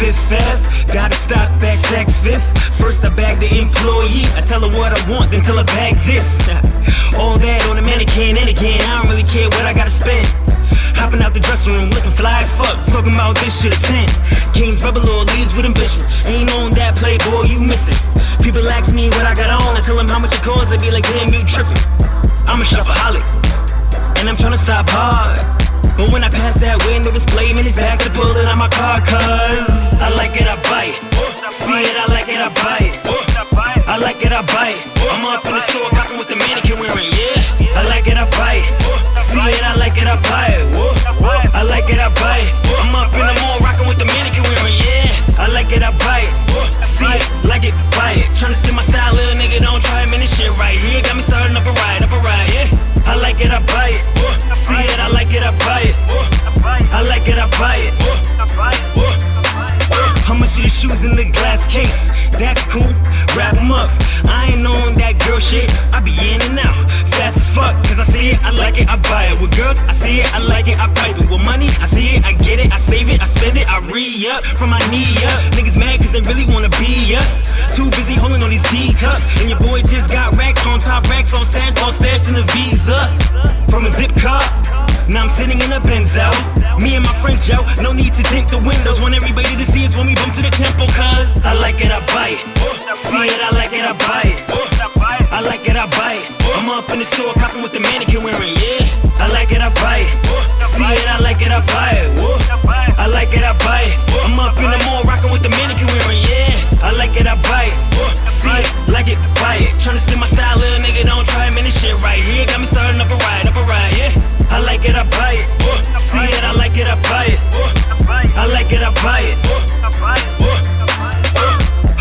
Fifth Ave, gotta stop at Saks Fifth. First I bag the employee, I tell her what I want, then tell her bag this. All that on a mannequin, and again, I don't really care what I gotta spend. Hopping out the dressing room, looking fly as fuck, talking about this shit at 10. Kings, rebel, or leads with ambition. Ain't on that playboy, you missing. People ask me what I got on, I tell them how much it costs, they be like, damn, you tripping. I'm a shopaholic, and I'm tryna stop hard. But when I pass that window display, man, it's back to pulling out my car, cause I like it, I buy it. See it, I like it, I buy it. I like it, I buy it. I'm up in the store, copping with the mannequin wearing, yeah. I like it, I buy it. See it, I like it, I buy it. I like it, I buy it. I'm up in the mall, rocking with the mannequin wearing, yeah. I like it, I buy it. See it, like it, buy it. Tryna steal my style, little nigga, don't try, man, this shit right here got me starting up a ride, yeah. I like it, I buy it. See it, I like it, I buy it. I like it, I buy it. How much of the shoes in the glass case? That's cool, wrap them up. I ain't on that girl shit, I be in and out, fast as fuck. Cause I see it, I like it, I buy it. With girls, I see it, I like it, I pipe it. With money, I see it, I get it, I save it, I spend it, I re-up from my knee up. Niggas mad cause they really wanna be us. Too busy holding on these teacups. And your boy just got racks on top, racks on stash, all stashed in the Visa. From a zip car, now I'm sitting in a Benz out. Me and my friends, yo, no need to tint the windows. Want everybody to see us when we bump to the temple. Cause I like it, I buy it. See it, I like it, I buy it. I like it, I buy it. I'm up in the store, copping with the mannequin wearing, yeah. I like it, I buy it. See it, I like it, I buy it. I like it, I buy it. I'm up in the mall, rocking with the mannequin wearing, yeah. I like it, I buy it. See it, like it, buy it. Tryna steal my style, little nigga, don't try, man, this shit right here got me starting up a ride, yeah. I like it, I buy it. See it, I like it, I buy it. I like it, I buy it.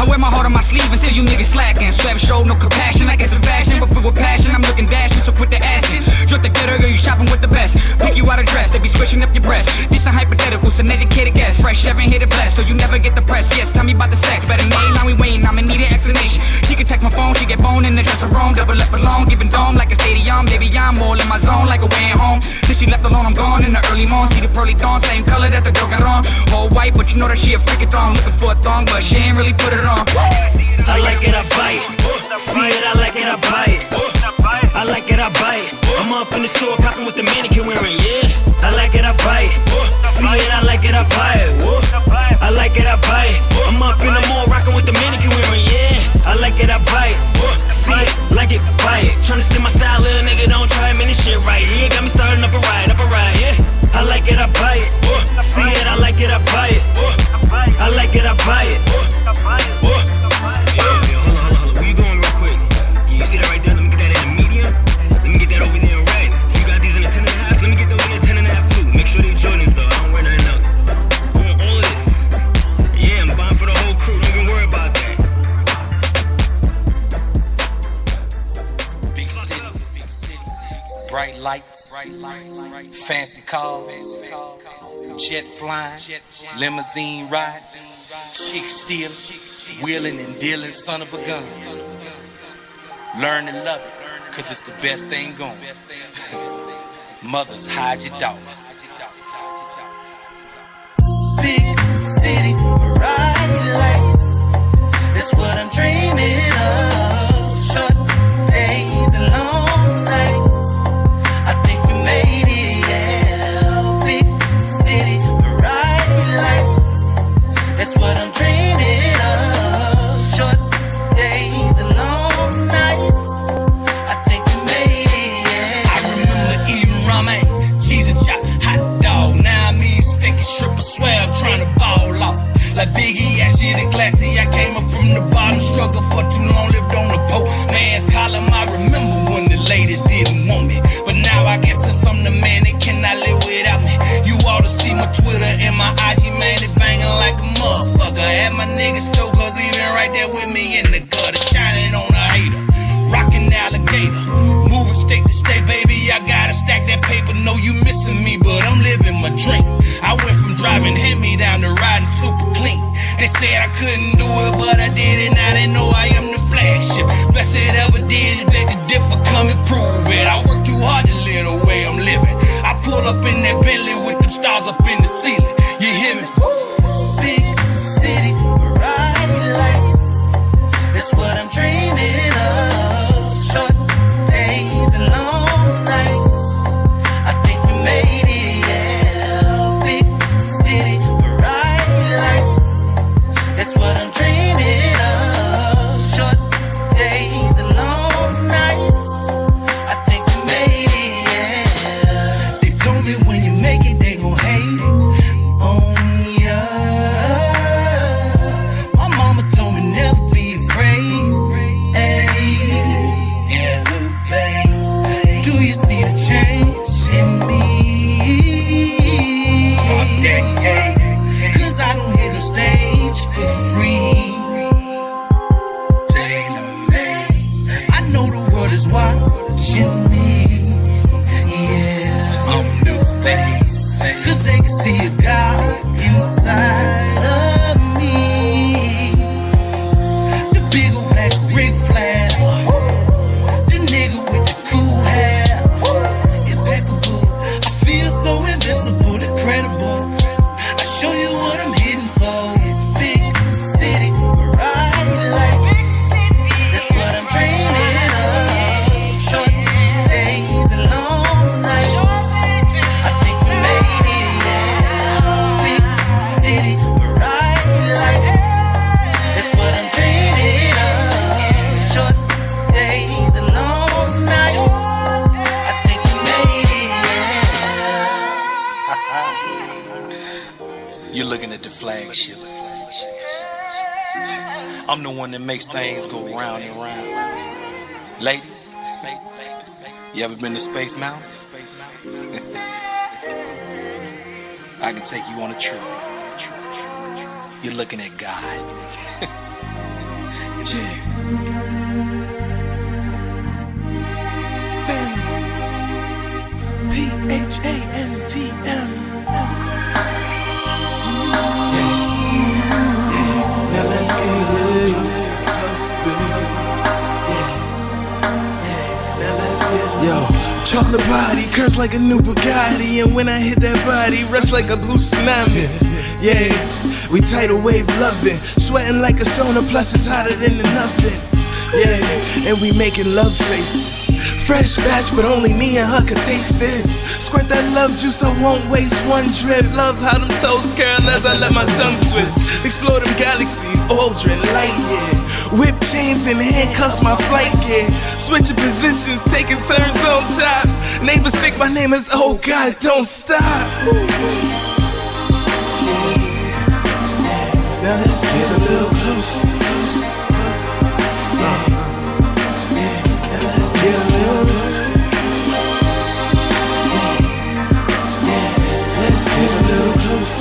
I wear my heart on my sleeve and still you niggas slacking. Sweat show, no compassion, I guess I'm fashion, but filled with passion. I'm looking dashing, so quit the asking. Drip the getter, girl, you shopping with the best. Pick you out a dress, they be switching up your breast. This a hypothetical, it's an educated guess. Fresh, haven't hit it blessed, so you never get the press. Yes, tell me about the sex, better name, now we waiting, I'ma need an explanation. She can text my phone, she get bone in the dressing room. Double left alone, giving dome like a stadium. Baby, I'm all in my zone, like a way at home. Till she left alone, I'm gone in the early morn. See the pearly dawn, same color that the girl got on. All white, but you know that she a freaking thong. Looking for a thong, but she ain't really put it on. I like it, I buy it. See it, I like it, I buy it. I like it, I buy it. I'm up in the store, copping with the mannequin wearing, yeah. I like it, I buy it. See it, I like it, I buy it. I like it, I buy it. I'm up in the mall, rocking with the mannequin wearing, yeah. I like it, I buy it. See it, like it, buy it. Tryna steal my style, little nigga, don't try, man, this shit right here got me starting up a ride, yeah. I like it, I buy it. See it, I like it, I buy it. I like it, I buy it. Hold on. Where you going real quick? You see that right there? Let me get that in the medium. Let me get that over there in red. You got these in the 10.5. Let me get those in the 10.5 too. Make sure they Jordans though. I don't wear nothing else. I want all of this. Yeah, I'm buying for the whole crew. Don't even worry about that. Big city, bright lights, fancy cars, jet flying, limousine ride, chick stealing, wheeling and dealing, son of a gun. Learn to love it, cause it's the best thing going. Mothers, hide your daughters. Big city, bright lights, that's what I'm dreaming of. Short days and long nights, I think we made it, yeah. Big city, bright lights, that's what I'm dreaming of. Short days and long nights, I think we made it, yeah. I remember eating ramen, cheese and chop, hot dog. Now I'm eating steak and shrimp, I swear I'm trying to ball off. Like Biggie, I shit it classy. I came up from the bottom, struggled for too long, lived on the poor man's column. I remember when the ladies didn't want me, but now I guess since I'm the man, they cannot live without me. You ought to see my Twitter and my IG, man, it banging like a motherfucker. Had my niggas stoked, cause he been right there with me in the gutter, shining on a hater, rockin' alligator, moving state to state, baby. I gotta stack that paper. No, you missing me, but I'm living my dream. I went from driving hand-me-down to riding super clean. They said I couldn't do it, but I did it. Now they know I am the flagship. Best it ever did is beg to differ, come and prove it. I work too hard to live the way I'm living. I pull up in that Bentley with them stars up in the ceiling. You hear me? Big watching me. Yeah, I'm the face, 'cause they can see a God inside of me. The big old black Ric Flair, the nigga with the cool hair, impeccable. I feel so invincible, incredible. I show you what I'm hitting for. Big city, bright light. That's what I'm dreaming of. Short days and long nights. I think we made it, yeah. Big city, bright light. That's what I'm dreaming of. Short days and long nights. I think we made it, yeah. You're looking at the flagship. I'm the one that makes things go round and round. Ladies, you ever been to Space Mountain? I can take you on a trip. You're looking at God. Yeah. Phantom. PHANTM. Now let's get a little closer. Now let's get yo, chocolate body, curves like a new Bugatti, and when I hit that body, rush like a blue tsunami. Yeah, we tidal wave loving, sweating like a sauna, plus it's hotter than an oven. Yeah, and we making love faces. Fresh batch, but only me and her could taste this. Squirt that love juice, I won't waste one drip. Love how them toes curl as I let my tongue twist. Explore them galaxies, Aldrin, light year. Whip chains and handcuffs, my flight gear. Switching positions, taking turns on top. Neighbors think my name is oh God, don't stop. Now let's get a little close. Let's get a little close. Let's get a little close.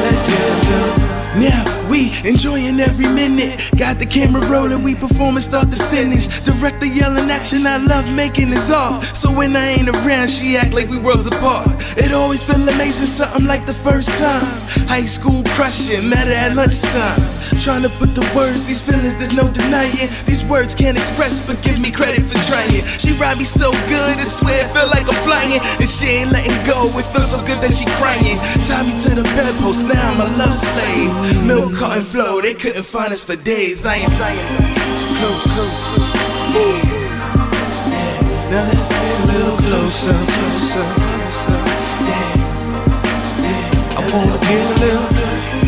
Let's get a little. Now we enjoying every minute. Got the camera rolling, we performing start to finish. Director yelling action, I love making this art. So when I ain't around, she act like we worlds apart. It always feel amazing, something like the first time. High school crushing, met her at lunchtime. Trying to put the words, these feelings, there's no denying. These words can't express, but give me credit for trying. She ride me so good, I swear it feel like I'm flying. And she ain't letting go, it feels so good that she crying. Tie me to the bedpost, now I'm a love slave. Milk, cotton flow, they couldn't find us for days. I ain't lying. Close, close, close. Now let's get a little closer, closer, closer. I wanna get a little closer.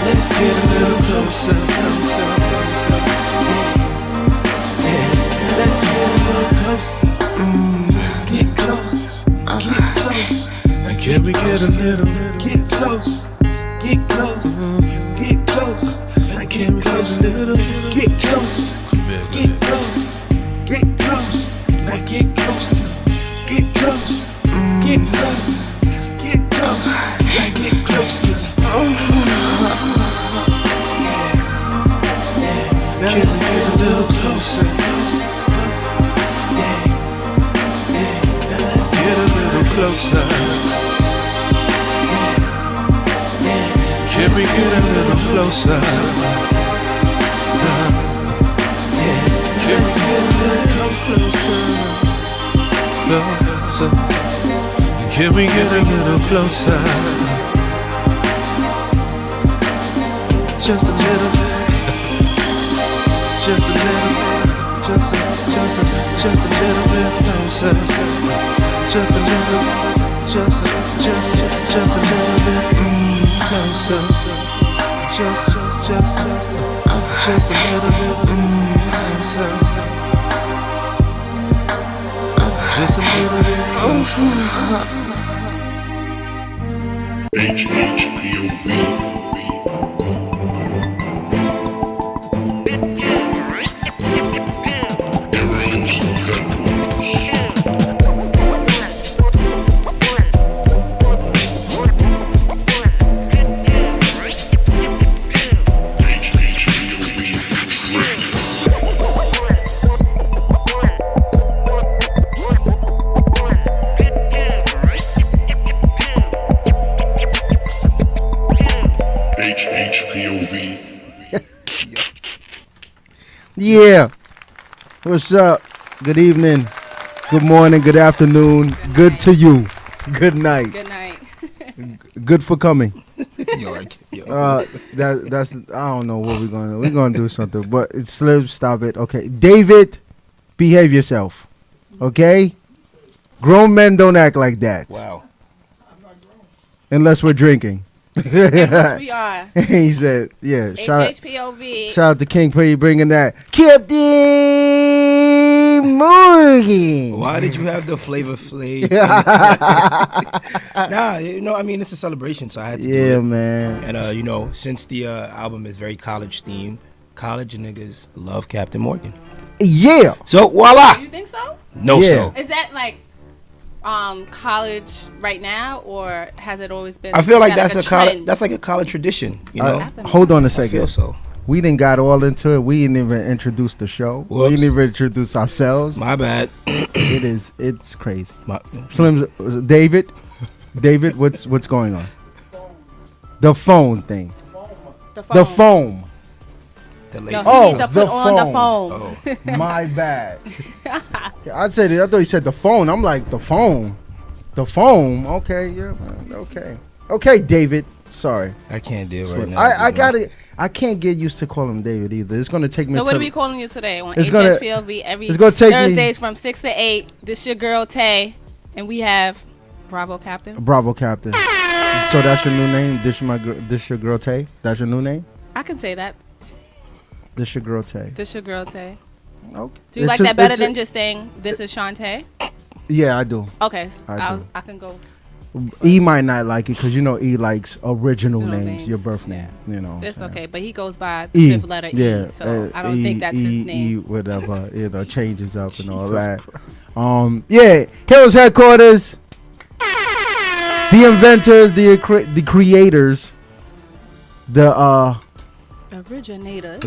Let's get a little closer, closer, closer. Let's get a little closer. Get close, get close. Now can we get a little, get close, get close, get close. Now can we get a little, get close, get close, get close. Now get closer, get close, get close, get close. Now get closer. Now let's get a little closer, close, close. Now let's get a little closer. Can we get a little closer? Let's get a little closer. Closer. Can we get a little closer? Just a little bit. Just a little bit, just a little bit closer. Just a little, just a little bit closer. Just a little bit closer. Just a little bit closer. HHPOV. Yeah. What's up? Good evening. Good morning. Good afternoon. Good to you. Good night. Good night. Good for coming. Yo. That's I don't know what we're gonna do. We're gonna do something, but it's Slim. Stop it. Okay, David, behave yourself. Okay, grown men don't act like that. Wow. Unless we're drinking. Yes, we are. He said, "Yeah." HHPOV. Shout out to King Pretty bringing that. Captain Morgan. Why did you have the Flavor Flav? Nah, I mean, it's a celebration, so I had to do it. Yeah, man. And, since the album is very college themed, college niggas love Captain Morgan. Yeah. So, voila. You think so? No, Yeah. so. Is that like college right now, or has it always been? I feel like that that's a trend? college. That's like a college tradition, you know. Hold on a I second. feel so. We didn't got all into it. We didn't even introduce the show. Whoops. We didn't even introduce ourselves. My bad. It's crazy. Mm. Slim's David, what's going on? The phone thing. The foam. The No, lady. he Oh, needs to the put on the phone. phone. Oh. My bad. I thought he said the phone. I'm like, the phone. The foam. Okay, yeah, man. Okay, David. Sorry. I can't deal right Slim. now. I got it. I can't get used to calling him David either. It's gonna take me. So what to are we calling you today on It's gonna- HHPLV every it's gonna take me- Thursdays from 6 to 8? This your girl Tay, and we have Bravo Captain. Bravo Captain. So that's your new name. This your girl Tay. That's your new name. I can say that. This your girl Tay. This your girl Tay. Okay. Do you like that better than just saying this is Shantae? Yeah, I do. Okay, I do. I can go. E might not like it because E likes original Original names, your names, birth name. yeah. You know. It's okay, but he goes by E. fifth letter Yeah. E, so I don't think that's his name. Whatever. Changes up and all Jesus that. Christ. Yeah. Heroes headquarters. The inventors, the creators, the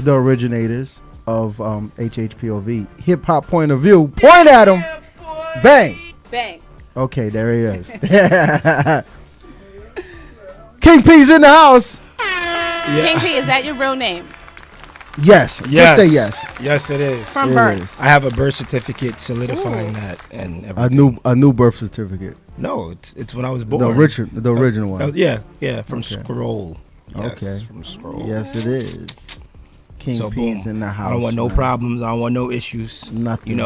originators of HHPOV, hip hop point of view. Point at him. Bang. Bang. Okay, there he is. King P's in the house. King P, is that your real name? Yes. Yes. Just say yes. Yes, it is. From It birth. is. I have a birth certificate solidifying that and everything. A new birth certificate. No, it's when I was born. The original one. Yeah, from Okay. Scroll. Yes, Okay. from Scroll. Yes, it is. King So P's boom. in the house. I don't want no man. problems. I don't want no issues. Nothing.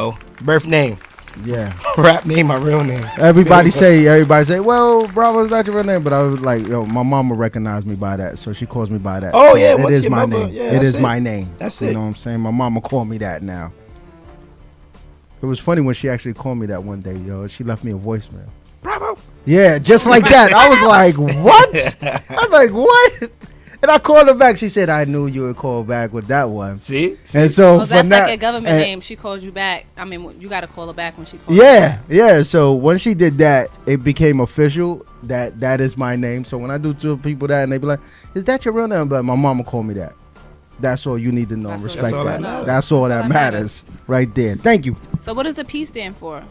Birth name, Yeah. rap name, my real name. Everybody say, well, Bravo's not your real name, but I was like, my mama recognized me by that, so she calls me by that. Oh, So yeah, it what's is your my mother? name. Yeah, It that's is it. my name. That's You it. know what I'm saying? My mama called me that now. It was funny when she actually called me that one day, yo. She left me a voicemail. Bravo. Yeah, just like that. I was like, what? I was like, what? And I called her back. She said, I knew you would call back with that one. See? And so Oh, that's from like that, a government and- name. She calls you back. I mean, you got to call her back when she calls. Yeah. So when she did that, it became official that is my name. So when I do to people that and they be like, "Is that your real name?" But my mama called me that. That's all you need to know. That's Respect all that. that matters. That's all that that matters right there. Thank you. So what does the P stand for?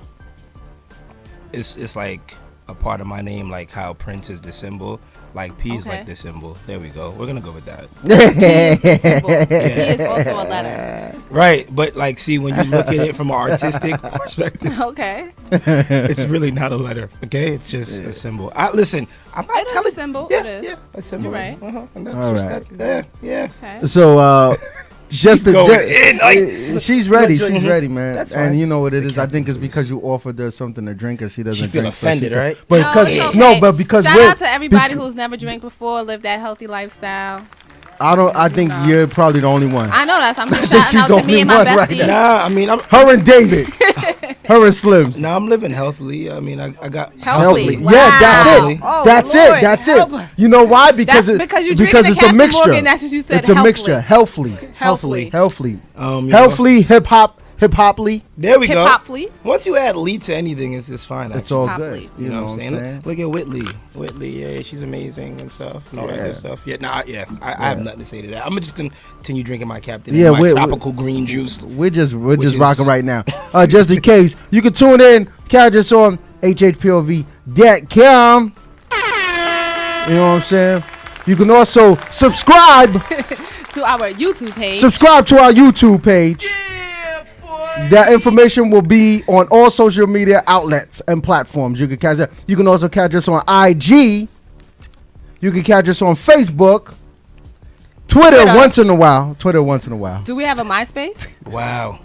It's like a part of my name, like how Prince is the symbol. Like P is Okay. like the symbol. There we go. We're gonna go with that. P is also a letter. Right, but like, see, when you look at it from an artistic perspective, Okay. it's really not a letter. Okay, it's just a symbol. Listen, I'm not It is a telling. symbol. Yeah, It is. yeah, a symbol. You're right. And that's All just right. that. Yeah. Okay. So just going in, like- she's ready. Look, She's ready, man. That's and fine. you know what it The is. I think it's captain because you offered her something to drink and she doesn't She feel drink. offended, so she right? said- But No, because it's okay. no, but because Shout we're- out to everybody who's never drank before, lived that healthy lifestyle. I think No. you're probably the only one. I know that. So I'm just She's shouting out the to me only and my one right bestie. Nah, I mean, Her and David. Her and Slims. now I'm living healthily. I mean, I got Healthy. Wow. Yeah, that's Healthy. it. Oh, That's Lord, it. That's help it. us. You know why? Because That's it, because you're because drinking it's the a Captain mixture. Morgan, that's what you said, It's a healthily. mixture. Healthily. Healthily. Healthily. you Healthily. Hip hoply. There we go. Hip-hop flea. Once you add Lee to anything, it's just fine. It's actually. all Hoply. good. You know what I'm saying? Look at Whitley. Whitley, yeah, she's amazing and stuff. And all that Yeah. good stuff. Yeah, I have nothing to say to that. I'm just gonna continue drinking my Captain. Yeah, and my we- tropical green juice. We're just Which is- rocking right now. Just in case, you can tune in. Catch us on HHPOV.com. You know what I'm saying? You can also subscribe. To our YouTube page. Subscribe to our YouTube page. That information will be on all social media outlets and platforms. You can catch it. You can also catch us on IG. You can catch us on Facebook. Twitter once in a while. Do we have a MySpace? Wow.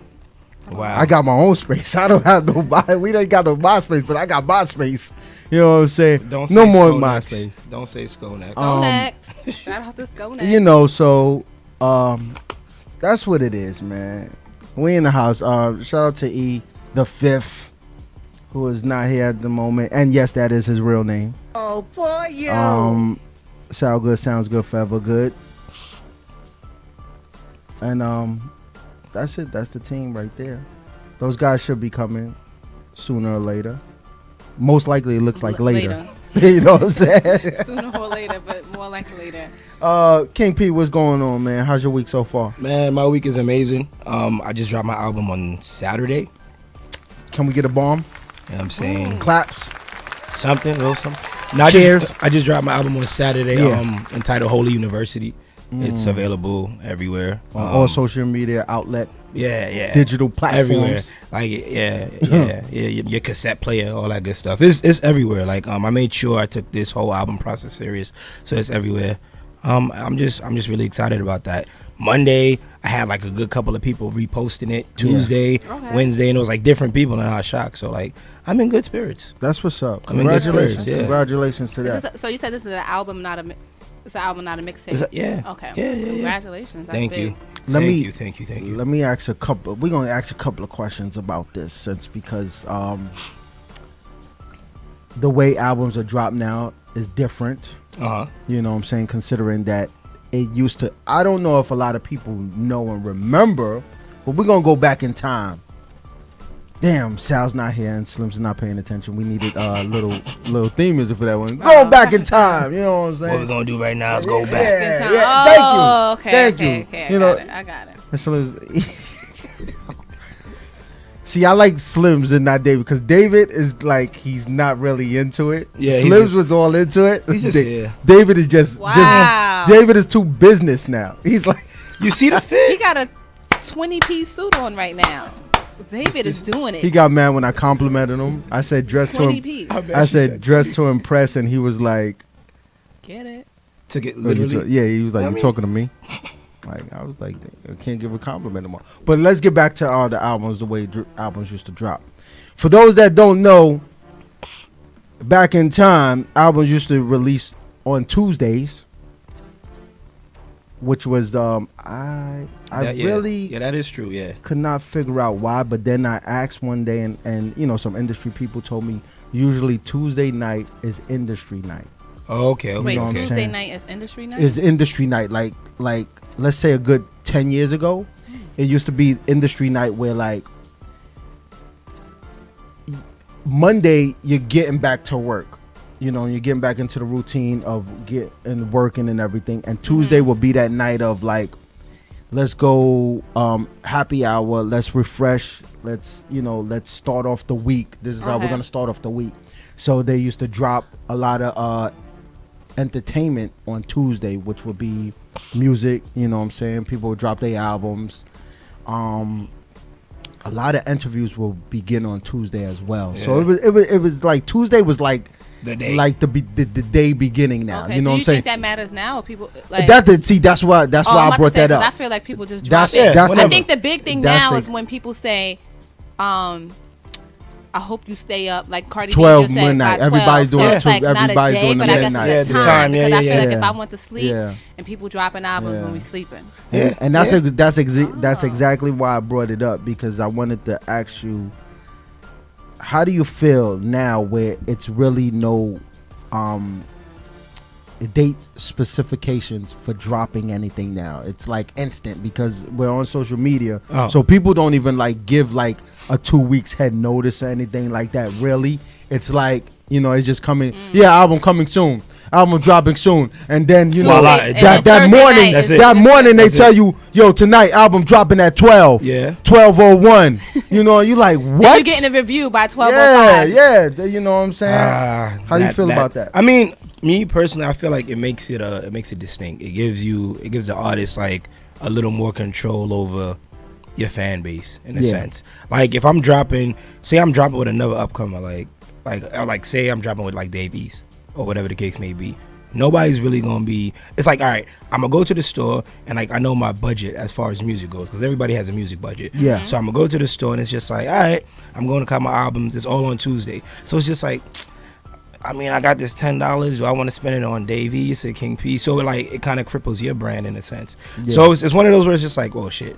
I got my own space. I don't have no. We don't got no MySpace, but I got my space. You know what I'm saying? Don't no say more Skonex. MySpace. Don't say Skonex. Skonex. Shout out to Skonex. You know, so that's what it is, man. We in the house. Shout out to E the Fifth, who is not here at the moment, and yes, that is his real name. Oh, boy, yo. Sound good, sounds good, forever good. And that's it. That's the team right there. Those guys should be coming sooner or later. Most likely, it looks like later. You know what I'm saying? Sooner or later, but more like later. King P, what's going on, man? How's your week so far? Man, my week is amazing. I just dropped my album on Saturday. Can we get a bomb? You know what I'm saying? Claps. Something, a little something. No, Cheers. I just dropped my album on Saturday. Yeah. Entitled Holy University. It's available everywhere. On all social media outlet. Yeah. Digital platforms. Everywhere. Like, yeah. Your cassette player, all that good stuff. It's everywhere. Like, I made sure I took this whole album process serious, so it's everywhere. I'm just really excited about that. Monday, I had like a good couple of people reposting it. Tuesday, Wednesday, and it was like different people, and I was shocked. So like, I'm in good spirits. That's what's up. I'm in good Congratulations. spirits, yeah. Congratulations to that. So you said this is an album, not a. It's an album, not a mixtape. Yeah. Okay. Yeah. Congratulations. That's Thank big. you. Thank you. Let me ask a couple. We're gonna ask a couple of questions about this, because the way albums are dropped now is different. You know what I'm saying? Considering that it used to, I don't know if a lot of people know and remember, but we're gonna go back in time. Damn, Sal's not here and Slim's not paying attention. We needed little theme music for that one. Go back in time. You know what I'm saying? What we're gonna do right now is go back. Yeah. Thank you. Thank you. Okay. I got it. Slim's. See, I like Slim's and not David, because David is like, he's not really into it. Yeah, Slim's was all into it. He's just here. David is just David is too business now. He's like, you see the fit? He got a 20-piece suit on right now. David is doing it. He got mad when I complimented him. I said dress to 20 piece. I said dress to impress, and he was like, Get it? Took it literally. Yeah, he was like, you talking to me? Like, I was like, I can't give a compliment anymore. But let's get back to the albums, the way albums used to drop. For those that don't know, back in time, albums used to release on Tuesdays, which was I really that is true. Yeah, could not figure out why. But then I asked one day, and you know, some industry people told me usually Tuesday night is industry night. Oh, okay. Wait, know what I'm Tuesday saying? night is industry night? Is industry night, like let's say a good 10 years ago, it used to be industry night where like Monday you're getting back to work, you know, you're getting back into the routine of getting working and everything, and Tuesday will be that night of like, let's go happy hour, let's refresh, let's start off the week. This is how we're gonna start off the week. So they used to drop a lot of entertainment on Tuesday, which would be music, you know what I'm saying? People would drop their albums. A lot of interviews will begin on Tuesday as well. Yeah. So it was like Tuesday was like the day, like the day beginning now. Okay. You know what I'm saying? Do you think that matters now? Or people like that's why I brought that up. I feel like people just drop it. I think the big thing now is when people say, I hope you stay up, like Cardi B 12 just said, midnight. by 12. Everybody's doing it's like everybody's not a day, doing but the I guess midnight. it's a Yeah, time. Because I feel like yeah. if I went to sleep Yeah. and people dropping albums when we sleeping. Yeah. And that's exactly why I brought it up, because I wanted to ask you, how do you feel now where it's really no date specifications for dropping anything now? It's like instant, because we're on social media, so people don't even like give like a 2 weeks head notice or anything like that. Really, it's like, you know, it's just coming. Album coming soon, album dropping soon, and then you know that morning they tell you, yo, tonight album dropping at 12. 12:01. You know, you like, what? You're getting a review by 12:05. You know what I'm saying? How do you feel about that? I mean, Me personally, I feel like it makes it distinct. It gives the artist like a little more control over your fan base in a sense. Like if I'm dropping with another upcomer, like say I'm dropping with like Dave East or whatever the case may be. Nobody's really gonna be. It's like, all right, I'm gonna go to the store and like I know my budget as far as music goes because everybody has a music budget. Yeah. So I'm gonna go to the store and it's just like, all right, I'm going to cop my albums. It's all on Tuesday. So it's just like, I mean, I got this $10. Do I want to spend it on Dave East or King P? So like it kind of cripples your brand in a sense. Yeah. So it's one of those where it's just like, oh shit,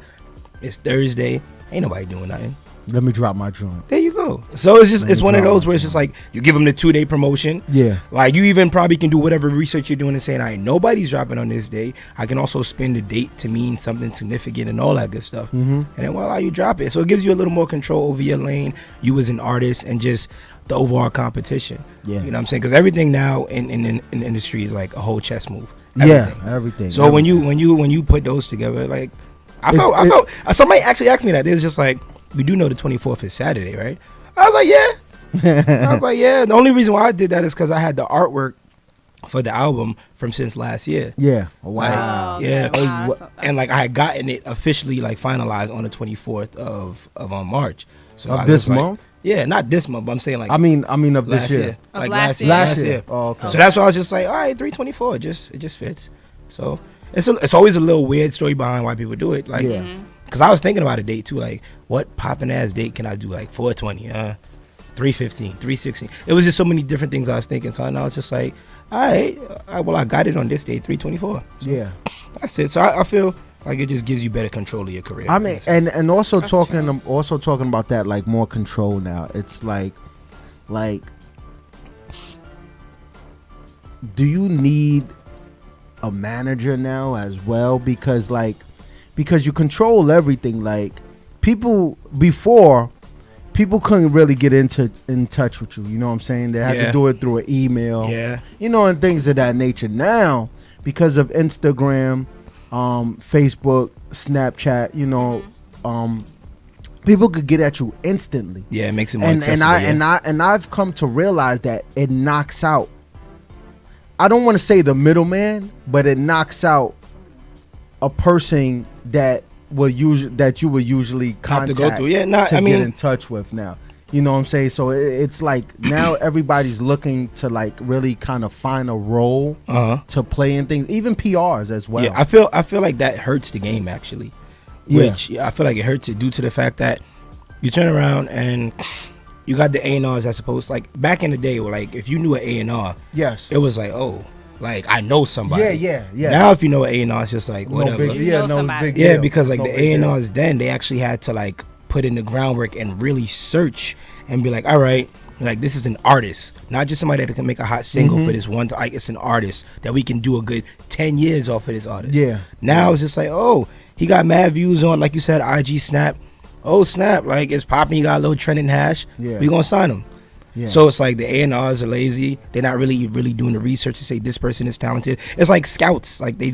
it's Thursday. Ain't nobody doing nothing. Let me drop my joint. There you go. So it's one of those where it's just like you give them the 2-day promotion. Yeah. Like you even probably can do whatever research you're doing and saying, all right, nobody's dropping on this day. I can also spin the date to mean something significant and all that good stuff. Mm-hmm. And then voila, you drop it. So it gives you a little more control over your lane, you as an artist, and just the overall competition. Yeah. You know what I'm saying? Because everything now in the industry is like a whole chess move. Everything. So everything. when you put those together, like I felt somebody actually asked me that. They was just like, we do know the 24th is Saturday, right? I was like, yeah. I was like, yeah. The only reason why I did that is because I had the artwork for the album from since last year. Yeah. Wow. Like, yeah. Wow. And like I had gotten it officially like finalized on the 24th of March. So Of I this was like, month? Yeah, not this month, but I'm saying like I mean of last this year. Of Like last year. Last year. Oh, okay. So that's why I was just like, all right, 324. It just fits. So it's always a little weird story behind why people do it. Like, because I was thinking about a date too. Like, what popping ass date can I do? Like 420, 315, 316. It was just so many different things I was thinking. So I was just like, all right, well I got it on this date, 324. So Yeah. that's it. So I feel like it just gives you better control of your career. I mean, and also That's talking true. about that, like more control now. It's like, do you need a manager now as well? Because you control everything. Like people couldn't really get in touch with you. You know what I'm saying? They had to do it through an email. Yeah. You know, and things of that nature. Now, because of Instagram, Facebook, Snapchat, you know, people could get at you instantly. Yeah, it makes it more accessible. And I've come to realize that it knocks out, I don't want to say the middleman, but it knocks out a person that you would usually contact go through. Yeah, nah, to I mean, get in touch with now. You know what I'm saying? So it's like now everybody's looking to like really kind of find a role to play in things, even PRs as well. Yeah, I feel like that hurts the game actually. Yeah. Which I feel like it hurts it due to the fact that you turn around and you got the A&Rs as opposed like back in the day where like if you knew an A&R, Yes. it was like, oh, like I know somebody. Yeah. Now if you know an A&R, it's just like whatever. No big, You know somebody. big Yeah, deal. because like No the big deal. A&Rs then they actually had to like put in the groundwork and really search and be like, all right, like this is an artist, not just somebody that can make a hot single for this one. Like it's an artist that we can do a good 10 years off of this artist. Yeah. Now it's just like, oh, he got mad views on, like you said, IG Snap. Oh snap, like it's popping. You got a little trending hash. Yeah. We gonna sign him. Yeah. So it's like the A&Rs are lazy. They're not really doing the research to say this person is talented. It's like scouts. Like their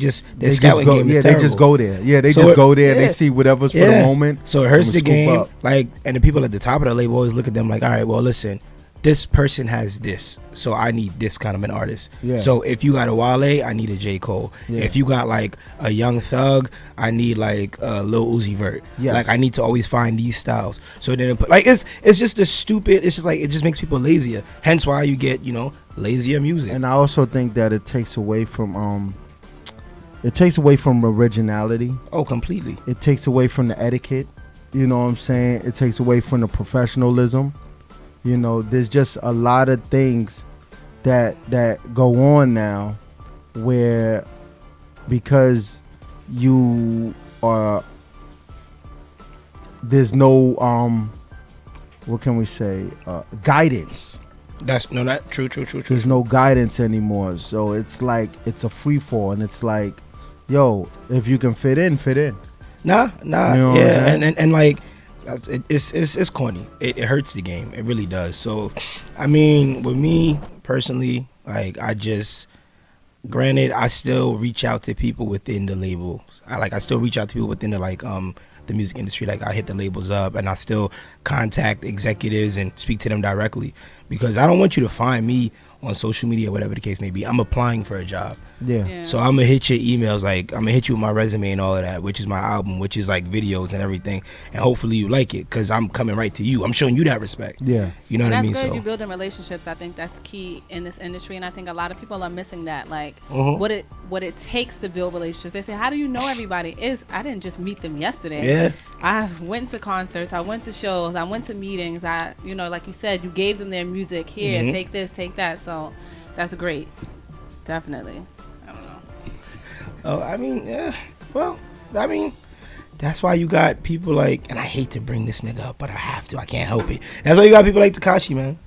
scouting go, game is they terrible. just go there. Yeah, they So just it- go there. They yeah. see whatever's for the moment. So it hurts I'ma the scoop game. up. Like, and the people at the top of the label always look at them like, all right, well, listen, this person has this, so I need this kind of an artist. Yeah. So if you got a Wale, I need a J. Cole. Yeah. If you got like a Young Thug, I need like a Lil Uzi Vert. Yes. Like I need to always find these styles. So then, like it's just a stupid. It's just like it just makes people lazier. Hence why you get lazier music. And I also think that it takes away from originality. Oh, completely. It takes away from the etiquette. You know what I'm saying? It takes away from the professionalism. You know, there's just a lot of things that go on now where because you are there's no what can we say guidance. That's not true. There's no guidance anymore. So it's like it's a free fall, and it's like, yo, if you can fit in, fit in. Nah. You know what I'm Yeah, saying? and like it's corny. It hurts the game. It really does. So, I mean, with me personally, like granted, I still reach out to people within the label. I still reach out to people within the music industry. Like I hit the labels up and I still contact executives and speak to them directly because I don't want you to find me on social media, whatever the case may be, I'm applying for a job. Yeah. So I'm gonna hit your emails, like I'm gonna hit you with my resume and all of that, which is my album, which is like videos and everything, and hopefully you like it, because I'm coming right to you. I'm showing you that respect. Yeah. You know what I mean? That's good. So You're building relationships. I think that's key in this industry, and I think a lot of people are missing that. Like what it takes to build relationships. They say, "How do you know everybody?" I didn't just meet them yesterday. Yeah. I went to concerts. I went to shows. I went to meetings. Like you said, you gave them their music. Here, take this, take that. So that's great. Definitely. I don't know. Oh, I mean, yeah. Well, I mean, that's why you got people like, and I hate to bring this nigga up, but I have to. I can't help it. That's why you got people like Tekashi, man.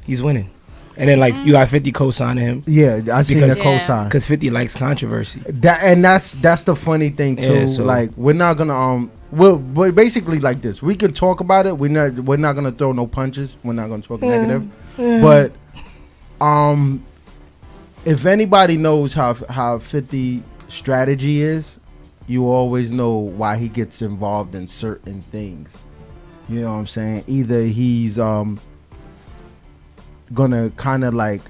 He's winning. And then like you got 50 co-signing him. Yeah, I seen the co-sign. Because 50 likes controversy. That's the funny thing too. Yeah, so like we're not gonna well basically like this. We could talk about it. We're not gonna throw no punches. We're not gonna talk negative. But if anybody knows how 50 strategy is, you always know why he gets involved in certain things. You know what I'm saying? Either he's gonna kind of like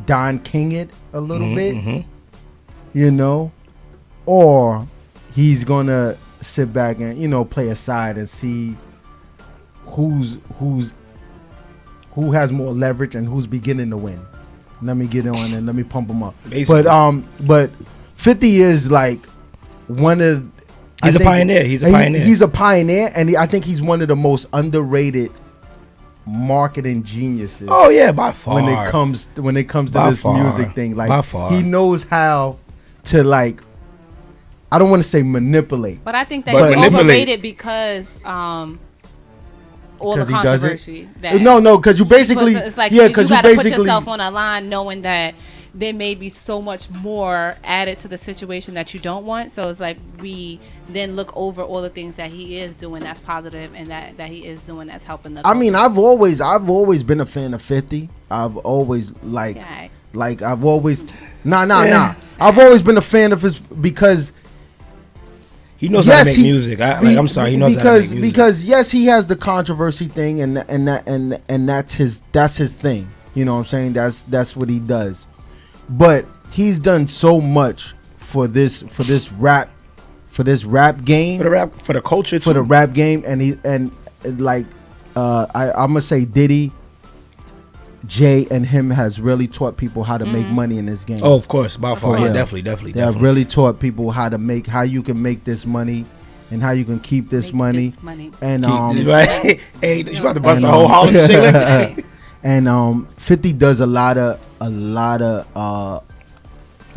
Don King it a little bit, you know, or he's gonna sit back and play aside and see who has more leverage and who's beginning to win. Let me get on and let me pump him up. Basically. But 50 is like one of he's a pioneer. He's a pioneer, and I think he's one of the most underrated marketing geniuses. Oh yeah, by far. When it comes to this music thing, like by far. He knows how to like. I don't want to say manipulate, but I think that he's overrated because all the controversy. No, because you basically it's like you got to put yourself on a line, knowing that there may be so much more added to the situation that you don't want. So it's like we then look over all the things that he is doing that's positive and that he is doing that's helping the culture. I mean, I've always been a fan of 50. I've always I've always I've always been a fan of his because he knows how to make music. I'm sorry, he knows how to make music. Because yes, he has the controversy thing and that's his thing. You know what I'm saying? That's what he does. But he's done so much for this rap game, for the culture too. For the rap game, and I'm gonna say Diddy, Jay, and him has really taught people how to make money in this game. Oh, of course, by far, yeah, definitely. They have really taught people how you can make this money and how you can keep this money. And right, hey, you about to bust my whole house. And 50 does a lot of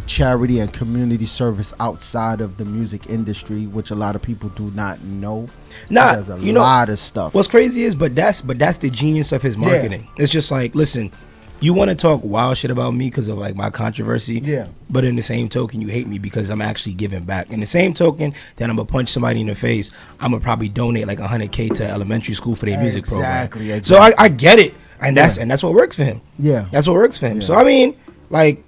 charity and community service outside of the music industry, which a lot of people do not know. There's a lot of stuff. What's crazy is, but that's the genius of his marketing. Yeah. It's just like, listen, you want to talk wild shit about me because of like my controversy. Yeah. But in the same token, you hate me because I'm actually giving back. In the same token, that I'm gonna punch somebody in the face, I'm gonna probably donate like $100K to elementary school for their music program. Exactly. So I get it. And that's what works for him. Yeah, that's what works for him. Yeah. So I mean, like,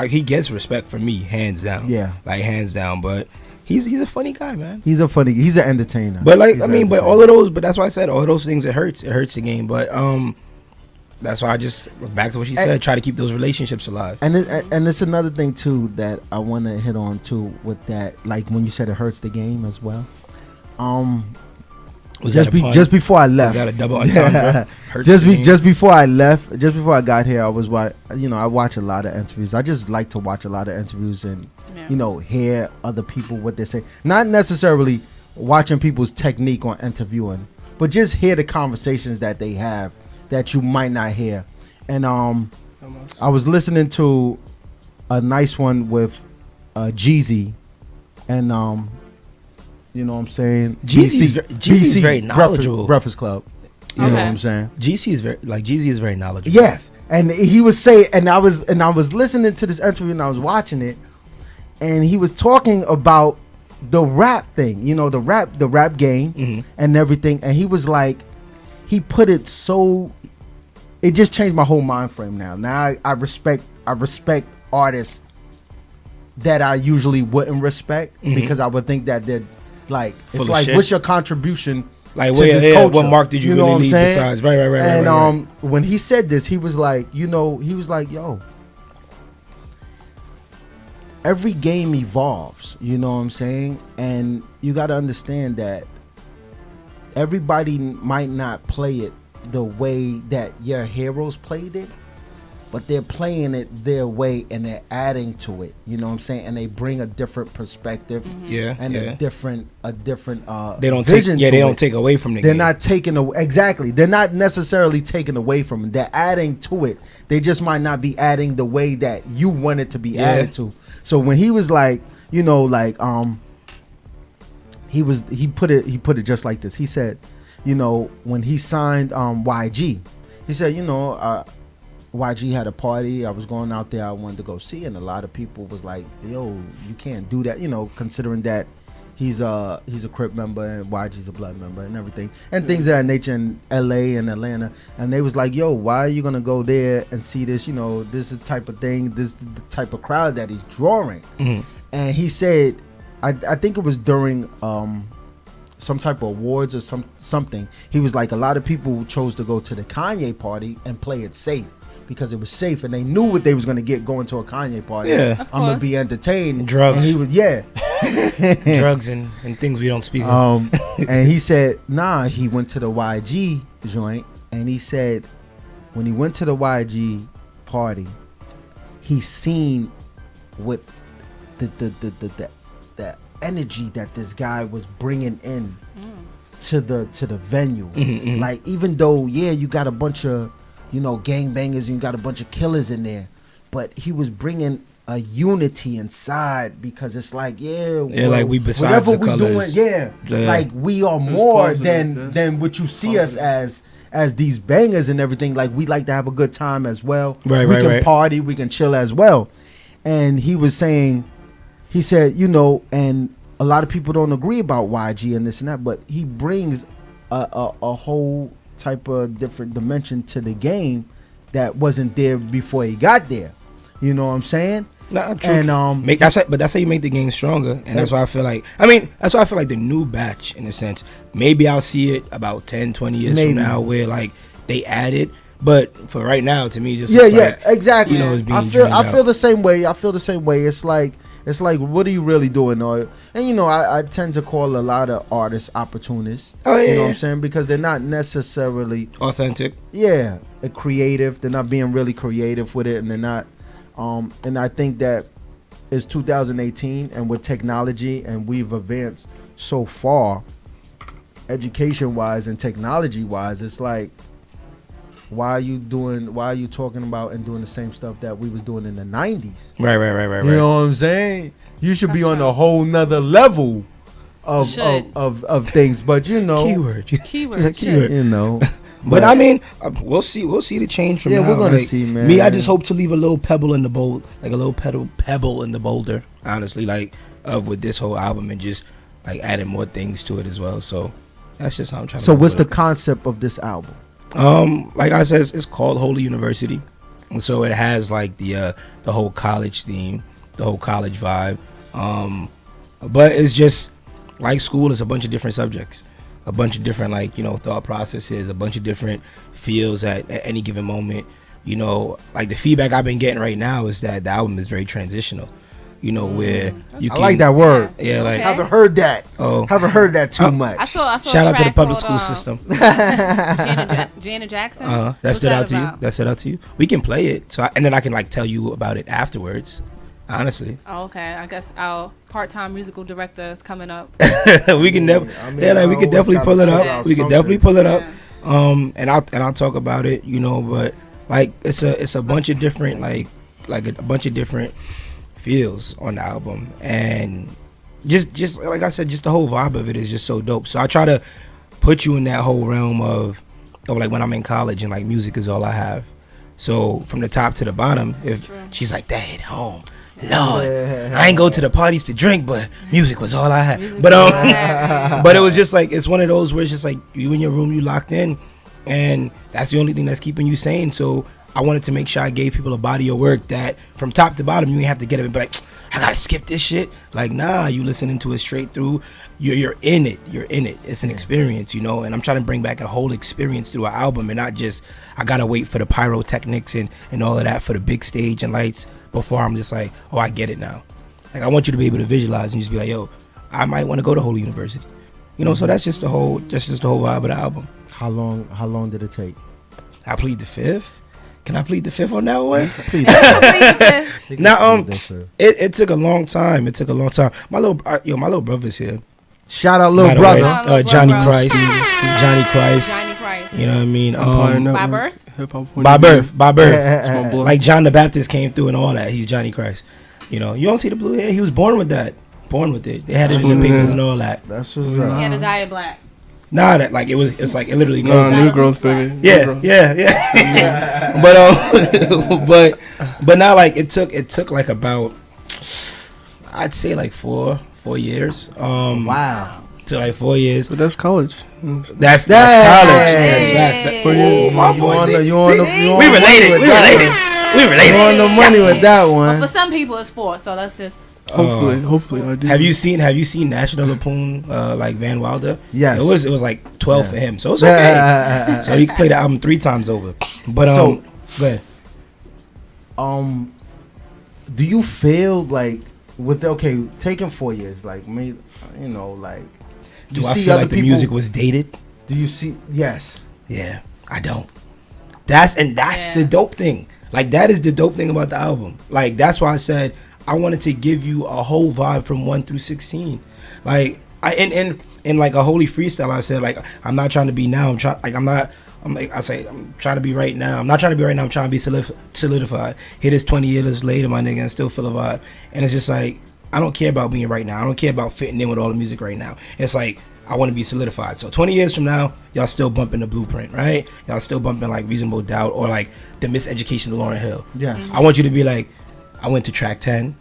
he gets respect from me, hands down. Yeah, like hands down. But he's a funny guy, man. He's an entertainer. But like, but all of those. But that's why I said all of those things. It hurts the game. But that's why I just look back to what she said. Try to keep those relationships alive. And it's another thing too that I want to hit on too with that. Like when you said it hurts the game as well. Just before I left, got a double entendre. Just before I left, just before I got here, I watch a lot of interviews. I just like to watch a lot of interviews and hear other people what they say. Not necessarily watching people's technique on interviewing, but just hear the conversations that they have that you might not hear. And I was listening to a nice one with Jeezy and you know what I'm saying? Jeezy's very knowledgeable. Breakfast Club. You know what I'm saying? Jeezy is very knowledgeable. Yes. And he was saying, and I was listening to this interview and I was watching it, and he was talking about the rap thing, the rap game and everything. And he was like, he put it so, it just changed my whole mind frame now. Now I respect artists that I usually wouldn't respect because I would think that they're like, it's like, what's your contribution Like, to where, this culture. what mark did you know really what I'm leave saying? besides? Right. And when he said this, he was like, yo, every game evolves. You know what I'm saying? And you got to understand that everybody might not play it the way that your heroes played it, but they're playing it their way and they're adding to it. You know what I'm saying? And they bring a different perspective. Yeah. And a different They don't vision take. Yeah, to they don't it. take away from the They're game. not taking away. Exactly. They're not necessarily taking away from it. They're adding to it. They just might not be adding the way that you want it to be added to. So when he was like, he put it just like this. He said, when he signed YG, he said, YG had a party. I was going out there. I wanted to go see, and a lot of people was like, "Yo, you can't do that." Considering that he's a Crip member and YG's a Blood member and everything, and things of that nature in LA and Atlanta. And they was like, "Yo, why are you gonna go there and see this? This is the type of thing. This is the type of crowd that he's drawing." Mm-hmm. And he said, I think it was during some type of awards or something. He was like, a lot of people chose to go to the Kanye party and play it safe, because it was safe and they knew what they was gonna get going to a Kanye party. Yeah. Of I'm gonna course. be entertained. Drugs. And he was Drugs and things we don't speak of. And he said, nah, he went to the YG joint, and he said when he went to the YG party, he seen what the energy that this guy was bringing in to the venue. Mm-hmm. Like, even though you got a bunch of gangbangers and you got a bunch of killers in there, but he was bringing a unity inside, because it's like, like, we besides whatever the we colors. doing, like, we are more than what you see us as these bangers and everything. Like, we like to have a good time as well. We can party, we can chill as well. And he was saying, he said, and a lot of people don't agree about YG and this and that, but he brings a whole type of different dimension to the game that wasn't there before he got there. You know what I'm saying? Nah, true. And but that's how you make the game stronger, and that's why I feel like. That's why I feel like the new batch, in a sense, maybe I'll see it about 10, 20 years from now, where like they added. But for right now, to me, just exactly. It's being I feel the same way. It's like, what are you really doing? And I tend to call a lot of artists opportunists. Oh, yeah, you know what I'm saying? Because they're not necessarily authentic. Yeah, creative. They're not being really creative with it, and they're not. And I think that it's 2018, and with technology, and we've advanced so far, education-wise and technology-wise. It's like, why are you talking about and doing the same stuff that we was doing in the 90s? Right. You know what I'm saying? You should be on a whole nother level of things, but keyword. But we'll see the change from now. Yeah, we're gonna see, man. Me, I just hope to leave a little pebble in the bowl, like a little pebble in the boulder, honestly, like with this whole album, and just like adding more things to it as well. So that's just how I'm trying to. So what's the concept of this album? Like I said, it's called Holy University, and so it has like the whole college theme, the whole college vibe. But it's just like school. It's a bunch of different subjects, a bunch of different thought processes, a bunch of different feels at any given moment. Like the feedback I've been getting right now is that the album is very transitional. Where you can, I like that word. Yeah, like haven't heard that. Oh, haven't heard that too much. I saw shout out to the public school system. Janet Jackson. That stood out to you. That stood out to you. We can play it, and then I can tell you about it afterwards. Honestly. Oh, okay. I guess our part-time musical director is coming up. We can we could definitely pull it up. We could definitely pull it up. And I'll talk about it. But like it's a bunch of different like a bunch of different feels on the album, and just like I said, just the whole vibe of it is just so dope. So I try to put you in that whole realm of like when I'm in college and like music is all I have. So from the top to the bottom, if she's like, that hit home, Lord, I ain't go to the parties to drink, but music was all I had. But it was just like, it's one of those where it's just like you in your room, you locked in, and that's the only thing that's keeping you sane. So I wanted to make sure I gave people a body of work that from top to bottom you ain't have to get up and be like, I gotta skip this shit. Like, nah, you listening to it straight through. You're in it. You're in it. It's an experience, you know. And I'm trying to bring back a whole experience through an album, and not just I gotta wait for the pyrotechnics and all of that for the big stage and lights before I'm just like, oh, I get it now. Like, I want you to be able to visualize and just be like, yo, I might want to go to Holy University, you know. So that's just the whole vibe of the album. How long did it take? I plead the fifth. Can I plead the fifth on that one? Please. Now, it took a long time. My little brother's here. Shout out, little brother. Johnny Christ. Johnny Christ. You know what I mean? By birth? By birth. Like John the Baptist came through and all that. He's Johnny Christ. You know, you don't see the blue hair. He was born with that. Born with it. They had it in the papers and all that. That's what's up. He had to dye it black. Nah, that like it's like it literally goes. New growth, baby. Yeah. but now like it took like about, I'd say like four years. Wow. To like 4 years. But that's college. That's college. That's my boy. We related. You on the money with that one. But for some people, it's 4. So let's just. Hopefully, I do. Have you seen National Lampoon like Van Wilder? Yes. It was like 12 for him, so it's okay. So you can play the album 3 times over. But go ahead. Do you feel like taking 4 years, like me, you know, like do I feel like the music was dated? Do you see? Yes. Yeah, I don't. That's the dope thing. Like, that is the dope thing about the album. Like, that's why I said I wanted to give you a whole vibe from 1 through 16. Like, in like a holy freestyle, I said, like, I'm not trying to be now. I'm trying to be right now. I'm not trying to be right now. I'm trying to be solidified. Here it is 20 years later, my nigga, and still feel a vibe. And it's just like, I don't care about being right now. I don't care about fitting in with all the music right now. It's like, I want to be solidified. So 20 years from now, y'all still bumping the Blueprint, right? Y'all still bumping like Reasonable Doubt or like The Miseducation of Lauryn Hill. Yes. I want you to be like, I went to track 10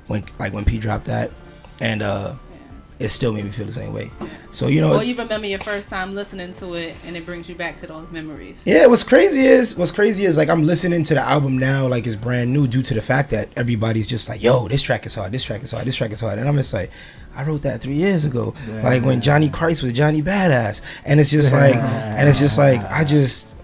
when P dropped that, and it still made me feel the same way. So, you know. Well, you remember your first time listening to it, and it brings you back to those memories. Yeah, what's crazy is like I'm listening to the album now like it's brand new due to the fact that everybody's just like, yo, this track is hard, and I'm just like, I wrote that 3 years ago, like when Johnny Christ was Johnny Badass, and it's just like,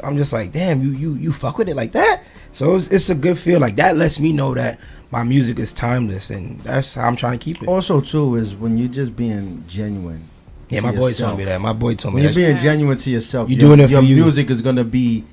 I'm just like, damn, you fuck with it like that. So it's a good feel. Like, that lets me know that my music is timeless, and that's how I'm trying to keep it. Also, too, is when you're just being genuine. Yeah, my boy told me that. When you're being genuine to yourself, you're doing it for you. Your music is gonna be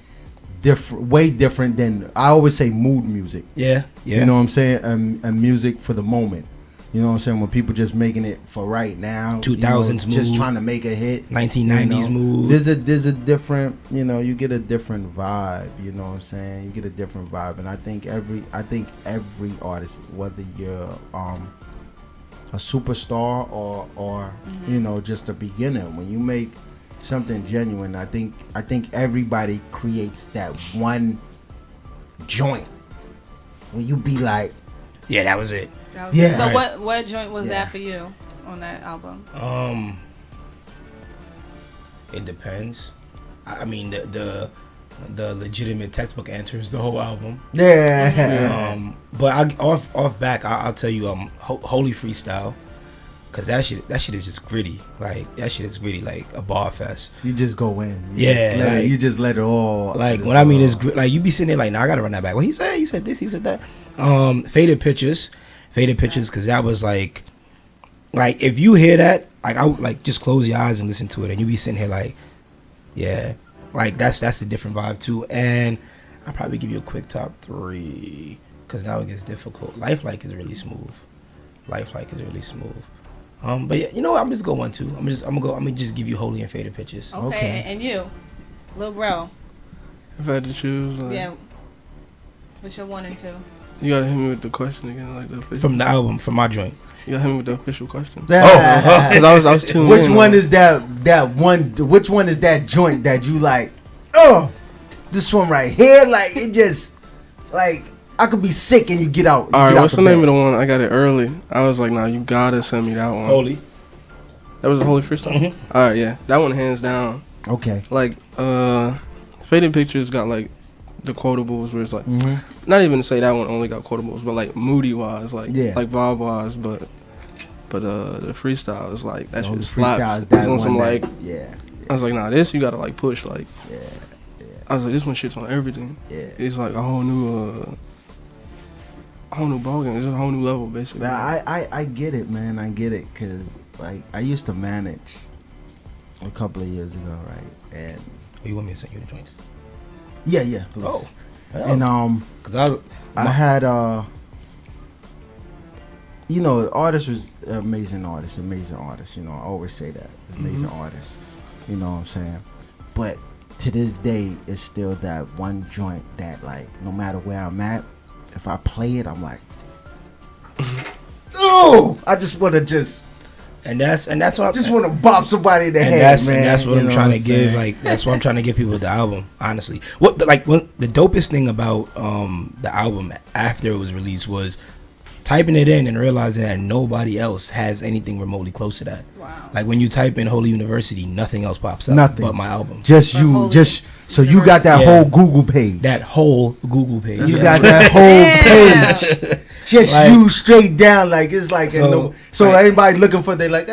way different than, I always say, mood music. Yeah. You know what I'm saying? And music for the moment. You know what I'm saying? When people just making it for right now, 2000s mood, just trying to make a hit, 1990s mood. There's a different, you get a different vibe. You know what I'm saying? You get a different vibe, and I think every artist, whether you're a superstar or just a beginner, when you make something genuine, I think everybody creates that one joint when you be like, yeah, that was it. Yeah. So what joint was that for you on that album? It depends. I mean, the legitimate textbook answer is the whole album. Yeah. But off back, I'll tell you, Holy Freestyle, cause that shit is just gritty. Like, that shit is gritty, like a bar fest. You just go in. You just let it all. Like, what I mean is, like, you be sitting there like, nah, I gotta run that back. What he said? He said this. He said that. Faded Pictures, cause that was like if you hear that, like, I would like just close your eyes and listen to it, and you be sitting here like, yeah, like that's a different vibe too. And I'll probably give you a quick top 3, cause now it gets difficult. Lifelike is really smooth. But yeah, you know what? I'm just going 1, 2. I'm gonna just give you Holy and Faded Pictures. Okay. And you, Lil Bro. If I had to choose, yeah. What's your 1 and 2? You gotta hit me with the question again, like the official. From the album, from my joint. You gotta hit me with the official question. Cause I was tuned Which in. one is that one? Which one is that joint that you like? Oh, this one right here. Like, it just like, I could be sick and you get out. All right, what's the name of the one? I got it early. I was like, nah, you gotta send me that one. Holy. That was the Holy Freestyle? Mm-hmm. All right, yeah. That one hands down. Okay. Like, Faded Pictures got like the quotables where it's like, not even to say that one only got quotables, but like moody wise, like vibe wise, but the freestyle is like that shit slaps. It's on some like I was like, nah, this you gotta like push like. I was like, this one shit's on everything. It's like a whole new ballgame. It's a whole new level basically. I get it, man. I get it, cause like I used to manage a couple of years ago, right? And you want me to send you the joints? Yeah. Please. Oh. And cause I had you know, the artist was amazing artist. You know, I always say that, amazing artist. You know what I'm saying? But to this day, it's still that one joint that, like, no matter where I'm at, if I play it, I'm like, oh, I just want to and that's what I just want to bop somebody in the head, man. And that's what I'm trying to give. Like, that's what I'm trying to give people with the album. Honestly, the dopest thing about the album after it was released was typing it in and realizing that nobody else has anything remotely close to that. Wow. Like when you type in Holy University, nothing else pops up. Nothing but my album. Just you. Just so you got that whole Google page. That whole Google page. You got that whole page. Just like, you straight down, like it's like so like, everybody looking for, they like,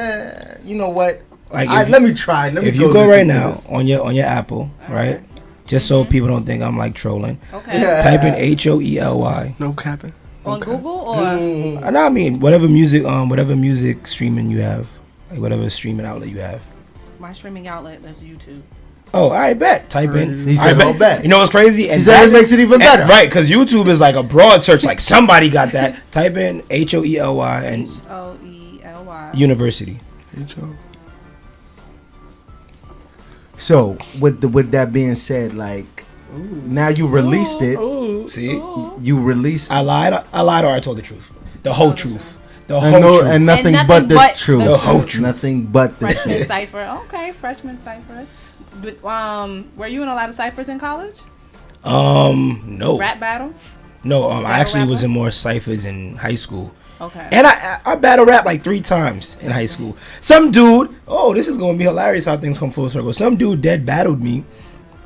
you know what? Like let me try. Let me. If you go right now on your Apple, right? Just so people don't think I'm like trolling. Okay. Type in HOELY. No capping. On Google or? No, I mean whatever music streaming you have, like whatever streaming outlet you have. My streaming outlet is YouTube. Oh, I bet. Type in. He said, "Oh, bet." You know what's crazy? And that makes it even better, right? Because YouTube is like a broad search. Like somebody got that. Type in HOELY and HOELY University. So with that being said, like now you released it. See, you released. I lied or I told the truth. The whole truth. The whole truth. And nothing but the truth. The whole truth. Nothing but the freshman truth. cipher. Okay, freshman cipher. But, were you in a lot of ciphers in college? No. Rap battle? No, I actually was in more ciphers in high school. Okay. And I battle rap like 3 times in high school. Some dude, this is gonna be hilarious how things come full circle. Some dude dead battled me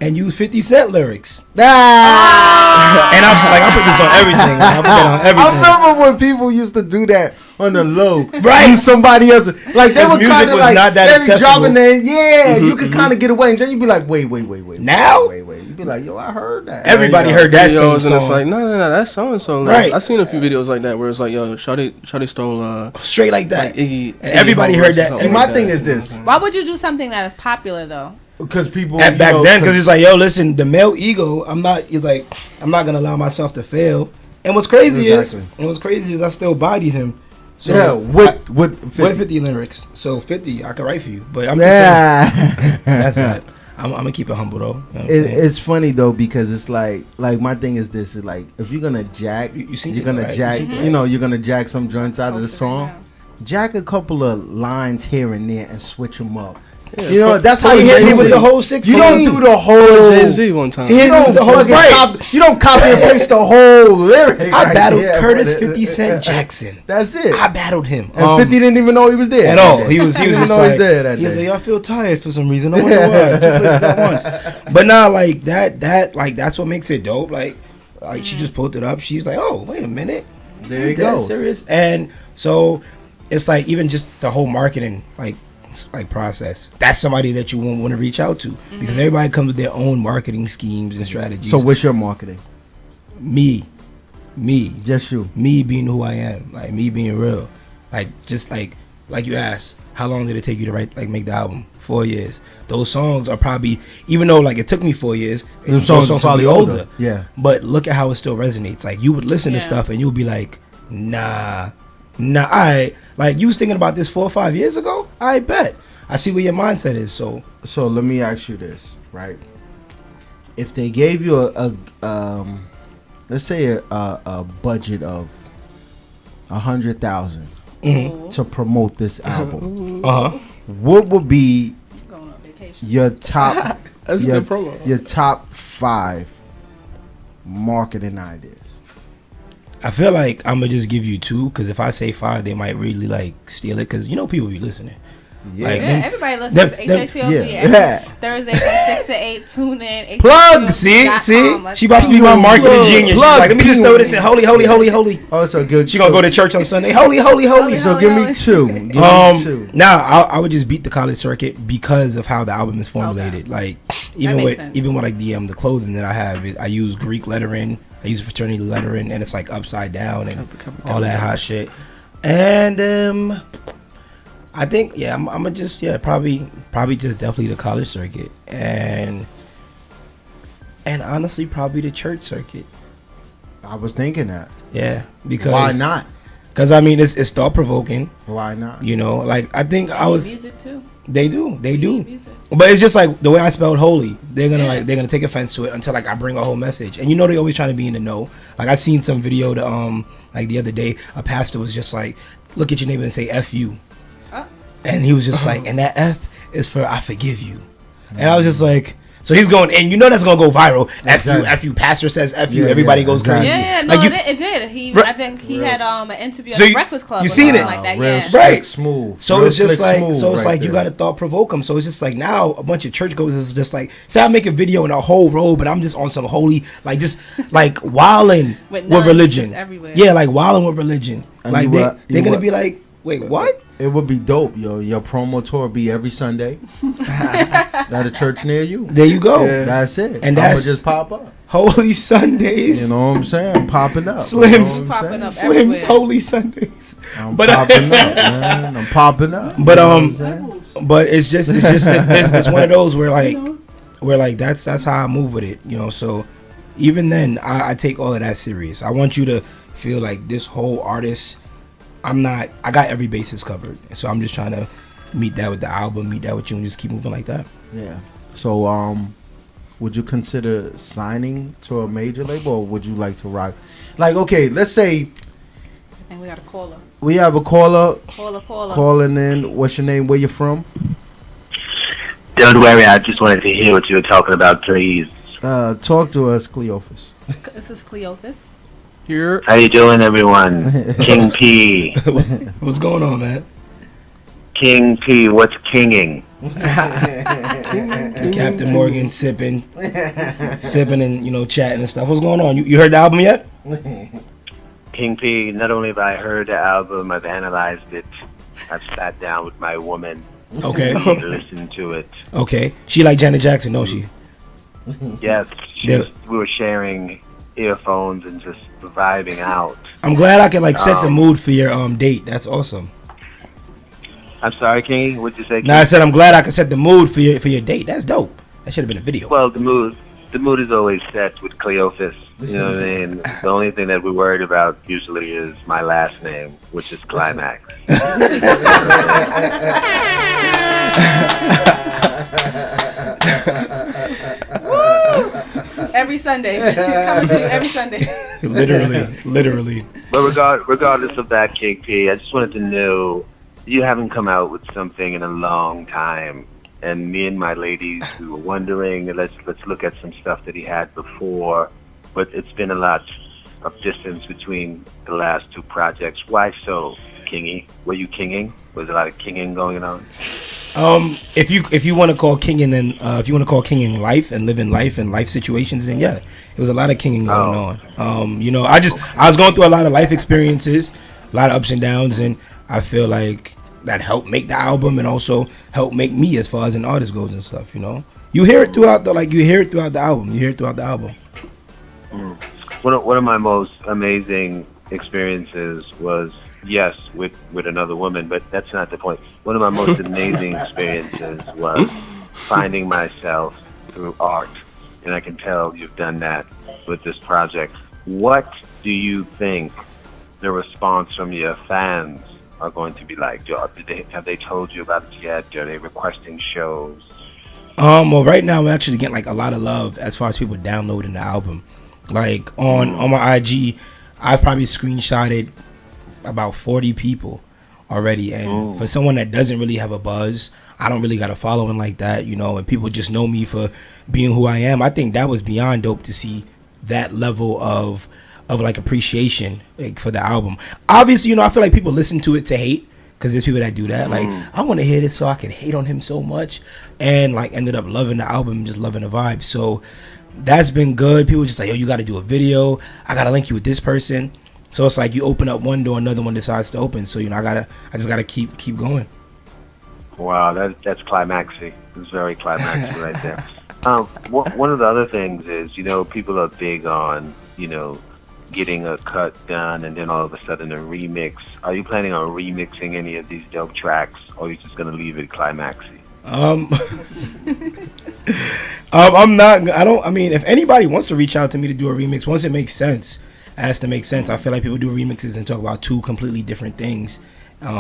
and used 50 Cent lyrics. And I put this on everything. I put that on everything. I remember when people used to do that on the low. Right. Use somebody else. Like they were kind of like not that they be dropping there. You could kind of get away, and then you'd be like, wait. Now? Wait. You'd be like, yo, I heard that. Everybody heard that same song. And it's like, no, that's so and so. Right. I've seen a few videos like that where it's like, yo, Shawty stole straight like that. Like Iggy, and everybody heard that. See, my thing is this. Why would you do something that is popular though? Because people back then, because it's like, yo, listen, the male ego. I'm not gonna allow myself to fail. And what's crazy is I still bodied him. So with 50 lyrics. So 50, I could write for you. But I'm just saying, that's not. I'm gonna keep it humble though. You know it's funny though because it's like my thing is this: is like if you're gonna jack, you're gonna jack some joints out of the song. Jack a couple of lines here and there and switch them up. Yeah, you know that's how you hit me with the whole 16. You don't do the whole Jay-Z one time. You don't copy and paste the whole lyric. I battled Curtis 50 Cent Jackson. That's it. I battled him. And 50 didn't even know he was there at all. He was just like, he was like, I feel tired for some reason. I wonder why. 2 places at once. But now, like that's what makes it dope. Like she just pulled it up. She's like, oh, wait a minute. There you go. Serious. And so it's like even just the whole marketing process. That's somebody that you won't want to reach out to because everybody comes with their own marketing schemes and strategies. So what's your marketing? Me, just you. Me being who I am, like me being real, like just like you asked, how long did it take you to write, make the album? 4 years. Those songs are probably, even though it took me 4 years, those songs are probably older. Yeah. But look at how it still resonates. Like you would listen to stuff and you would be like, nah. You was thinking about this 4 or 5 years ago? I bet. I see where your mindset is. So let me ask you this, right? If they gave you a let's say a budget of 100,000 to promote this album, what would be your top your top 5 marketing ideas? I feel like I'm gonna just give you 2 because if I say 5, they might really steal it because people be listening. Yeah, Like, everybody listens to HHPOV. Yeah. Thursday from 6 to 8. Tune in. Plug. See, she about to be my marketing genius. She's like, let me just throw this in. Holy. Oh, so good. She gonna go to church on Sunday. Holy. So give me two. Now I would just beat the college circuit because of how the album is formulated. Like even with like the clothing that I have, I use Greek lettering. I use fraternity lettering, and it's like upside down and all that hot shit. And I think I'm gonna just probably just definitely the college circuit and honestly probably the church circuit. I was thinking that. Yeah, because why not? Because I mean it's thought provoking. Why not? You know, like I think I was. Music too. They do. But it's just like the way I spelled holy. They're gonna take offense to it until like I bring a whole message. And you know they always trying to be in the know. Like I seen some video to like the other day, a pastor was just like, look at your neighbor and say F you. And he was just like, and that F is for I forgive you. And I was just like, so he's going, and you know that's gonna go viral. F you, pastor says F you, everybody goes crazy. Yeah, no, like it did. I think he had an interview at the Breakfast Club. You seen it like that, right? Smooth. So it's just like, you got to thought provoke them. So it's just like now a bunch of churchgoers is just like, say I make a video in a whole robe, but I'm just on some holy, like just like wilding with religion. Yeah, like wilding with religion. And like they're gonna be like, wait, what? It would be dope, yo. Your promo tour be every Sunday at a church near you. There you go. Yeah. That's it. And that's just pop up. Holy Sundays. You know what I'm saying? Popping up. Slims. Popping up Slims. Holy Sundays. I'm popping up, man. I'm popping up. But but it's one of those where that's how I move with it. You know. So even then, I take all of that serious. I want you to feel like this whole artist. I got every basis covered. So I'm just trying to meet that with the album, meet that with you, and just keep moving like that. Yeah. So, would you consider signing to a major label, or would you like to rock? Like, okay, let's say. And we got a caller. We have a caller. Caller. Calling in. What's your name? Where you from? Don't worry, I just wanted to hear what you were talking about, please. Talk to us, Cleophas. This is Cleophas. Here. How you doing, everyone? King P. What's going on, man? King P. What's kinging? Captain Morgan sipping and chatting and stuff. What's going on? You heard the album yet? King P. Not only have I heard the album, I've analyzed it. I've sat down with my woman. Okay. To listen to it. Okay. She like Janet Jackson, don't she? Yes. We were sharing earphones and just vibing out. I'm glad I could set the mood for your date. That's awesome. I'm sorry, King. What'd you say? King? No, I said I'm glad I could set the mood for your date. That's dope. That should have been a video. Well, the mood is always set with Cleophas. You know what I mean? The only thing that we're worried about usually is my last name, which is Climax. Every Sunday. Coming to you every Sunday. Literally. But regardless of that, King P, I just wanted to know, you haven't come out with something in a long time. And me and my ladies, we were wondering, let's look at some stuff that he had before. But it's been a lot of distance between the last two projects. Why so, Kingy? Were you kinging? Was a lot of kinging going on? If you want to call kinging and if you want to call kinging life and living life and life situations, then yeah, it was a lot of kinging going on. I was going through a lot of life experiences, a lot of ups and downs, and I feel like that helped make the album and also helped make me as far as an artist goes and stuff. You hear it throughout the album. One of my most amazing experiences was, yes, with another woman, but that's not the point. One of my most amazing experiences was finding myself through art, and I can tell you've done that with this project. What do you think the response from your fans are going to be like? Have they told you about it yet? Are they requesting shows? Well, right now I'm actually getting a lot of love as far as people downloading the album. On my IG, I've probably screenshotted about 40 people already, and for someone that doesn't really have a buzz, I don't really got a following like that, and people just know me for being who I am. I think that was beyond dope to see that level of appreciation for the album. Obviously, I feel like people listen to it to hate, Because there's people that do that. Like, I want to hear this so I can hate on him so much. And, like, ended up loving the album and just loving the vibe. So, that's been good. People just like, yo, you got to do a video. I got to link you with this person. So, it's like you open up one door, another one decides to open. So, you know, I just got to keep going. Wow, that's climaxy. It's very climaxy right there. One of the other things is, you know, people are big on, you know, getting a cut done and then all of a sudden a remix. Are you planning on remixing any of these dope tracks, or are you just gonna leave it climaxy? I'm not. I mean, if anybody wants to reach out to me to do a remix, once it makes sense, it has to make sense. I feel like people do remixes and talk about two completely different things,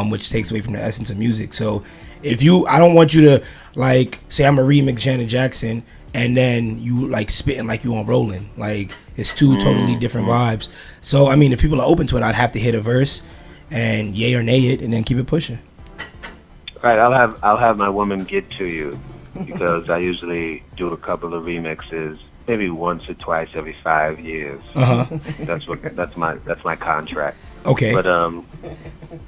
which takes away from the essence of music. So I don't want you to like say I'm a remix Janet Jackson and then you like spitting like you on Rollin'. Like, it's two totally different vibes. So I mean, if people are open to it, I'd have to hit a verse and yay or nay it and then keep it pushing. All right, I'll have my woman get to you, because I usually do a couple of remixes, maybe once or twice every 5 years. That's my contract. Okay. But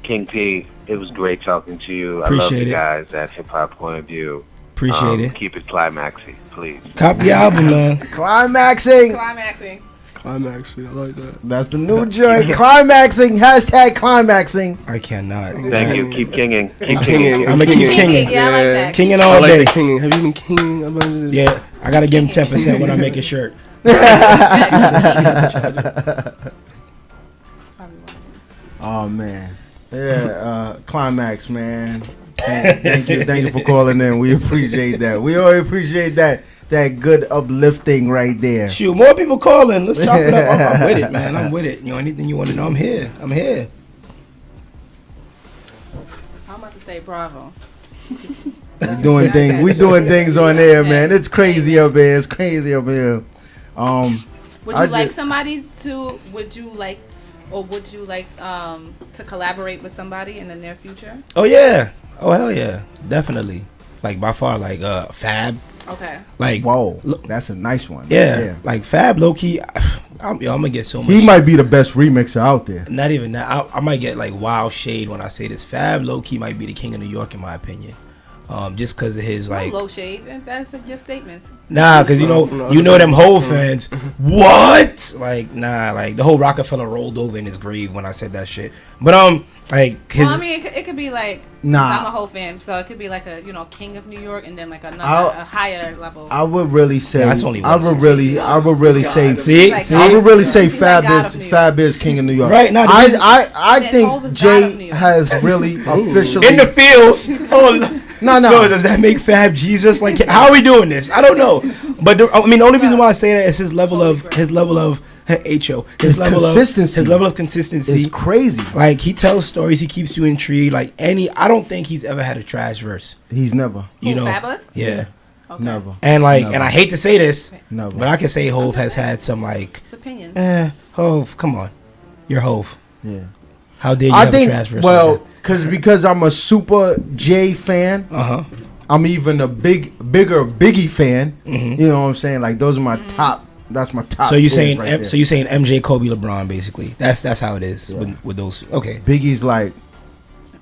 King P, it was great talking to you. Appreciate I love you it. guys at Hip Hop Point of View. Appreciate it. Keep it climaxy, please. Copy your album, man. Climaxing. Climaxy, I like that. That's the new joint. Climaxing. Hashtag climaxing. I cannot. Thank you. Keep kinging. Keep I'm kinging. I'm gonna keep kinging. Yeah, I like that. Kinging I all like day. the kinging. Have you been kinging? Yeah, I gotta give him 10% when I make a shirt. Oh man, yeah. Climax, man. Thank you for calling in. We appreciate that. We always appreciate that good uplifting right there. Shoot, more people calling. Let's chop it up. I'm with it, man. I'm with it. You know, anything you want to know, I'm here. I'm about to say bravo. We doing things on there, man. It's crazy up here. Would you like somebody to? Would you like to collaborate with somebody in the near future? Oh yeah. Oh hell yeah. Definitely. Like by far, like Fab. Okay. Like whoa, that's a nice one. Yeah. Like Fab, low key. I'm gonna get so much. He might be the best remixer out there. Not even that. I might get like wild shade when I say this. Fab, low key, might be the king of New York in my opinion. Just because of his like low shade. That's your statements. Nah, because you know them whole fans. What? Like nah, like the whole Rockefeller rolled over in his grave when I said that shit. But like his. Well, I mean, it could be like. Nah. I'm a whole fan, so it could be like a king of New York, and then like a higher level. I would really say. Yeah, that's only I would really say. See, I would really say Fab is king of New York. Right now, I think Jay has really officially in the fields. No. So does that make Fab Jesus? Like, how are we doing this? I don't know. But the only reason why I say that is his level of HO. His level of consistency is crazy. Like, he tells stories, he keeps you intrigued. Like I don't think he's ever had a trash verse. He's never. You know, Fabulous? Yeah. Okay. Never. And and I hate to say this, never. but I can say Hove has had some like. It's opinion. Hove, come on, you're Hove. Yeah. How dare you have a trash verse? Well, because I'm a super J fan. I'm even a bigger Biggie fan. Mm-hmm. You know what I'm saying? Like those are my top. That's my top. So you saying right so you saying MJ, Kobe, LeBron, basically? That's how it is with those. Okay. Biggie's like.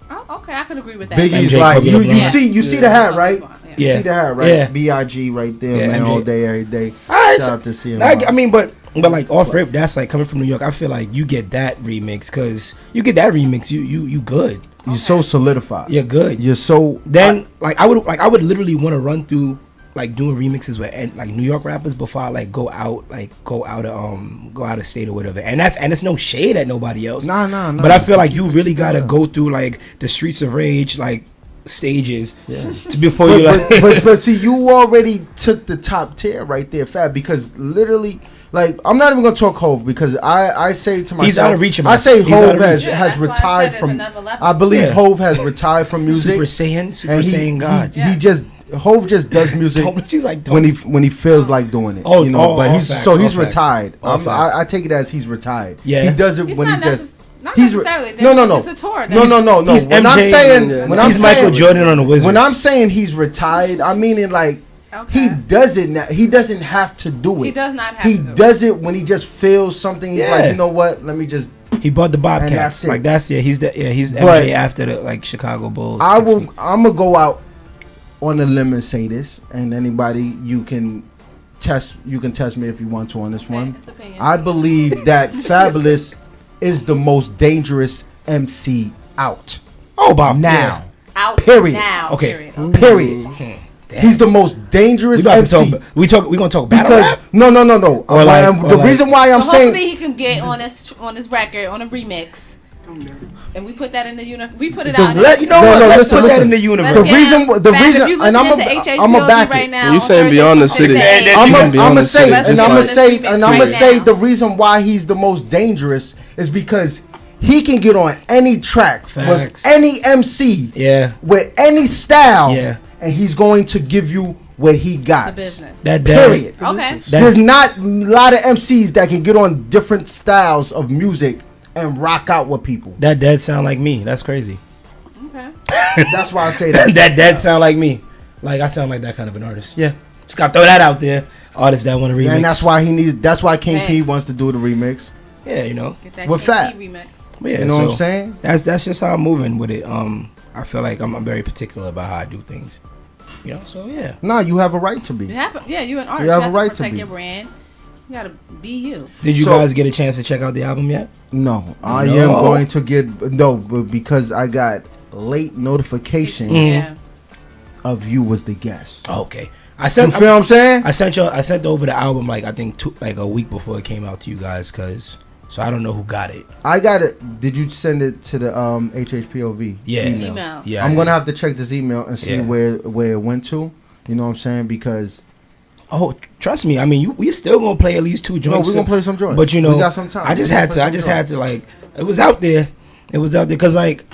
Oh, okay, I can agree with that. Biggie's MJ, like Kobe, you see the hat, right? Yeah. You see the hat, right? Yeah. B.I.G. right there, Yeah, man, MJ. all day, every day. All right, Shout out to CM. I mean, but like off rip, that's like coming from New York. I feel like you get that remix because you get that remix, you good. You're so solidified. You're good. You're so. Then I would literally want to run through like doing remixes with like New York rappers before I like go out of state or whatever. And it's no shade at nobody else. Nah. But I feel like you really gotta go through like the Streets of Rage like stages before you like. but see, you already took the top tier right there, Fab. Because literally, like, I'm not even gonna talk Hove because I say to myself, he's out of reach. I say Hove has that's retired why I said from. it's another level. I believe Hove has retired from music. Super Saiyan God. Hove just does music She's like, when he feels like doing it. Oh, you know, but he's facts, he's facts. retired. All facts. I take it as he's retired. Yeah. He does it He's when he not just. Not He's necessarily. no. It's a tour. No. He's When MJ, I'm saying, he's Michael Jordan on the Wizards. When I'm saying he's retired, I mean it like he does it now. He doesn't have to do it. He does not have He to do does it when he just feels something. He's like, you know what? Let me just him. He bought the Bobcats. that's it. Like he's But MJ after the like Chicago Bulls. I'm gonna go out on a limb and say this, and anybody you can test me if you want to on this one. I believe that Fabulous is the most dangerous MC out. Oh, Bob. Now. Out Period. now. Okay. Period. He's the most dangerous MC. We gonna talk battle rap? No. Or The reason why I'm so saying hopefully he can get on this record on a remix. And we put that in the universe. We put it out. You know what? Let's put that in the universe. The reason, and I'm a back right it. now. You saying Beyond the City? I'm gonna say, Let's the reason why he's the most dangerous is because he can get on any track Facts. with any MC, with any style, and he's going to give you what he got. The business. Period. Okay. There's not a lot of MCs that can get on different styles of music and rock out with people. That sound like me. That's crazy. Okay. That's why I say that. that sound like me. Like I sound like that kind of an artist. Yeah. Just gotta throw that out there. Artists that want to remix. And that's why King P wants to do the remix. Yeah, you know. Get that with King Fat. P remix. Yeah, you know what I'm saying? That's just how I'm moving with it. I feel like I'm very particular about how I do things. You know, so yeah. No, you have a right to be. You're an artist. You have You a have right to to protect be. your brand. You gotta be you. Did you guys get a chance to check out the album yet? No, I am going to get but because I got late notification of you was the guest. Okay, you feel what I'm saying? I sent over the album like I think a week before it came out to you guys, so I don't know who got it. I got it. Did you send it to the HHPOV? Email. Yeah, I'm gonna have to check this email and see where it went to. You know what I'm saying? Because trust me. I mean, we still gonna play at least 2 joints. No, we gonna play some joints. But you know, we got some time. I just had to like, it was out there. It was out there because like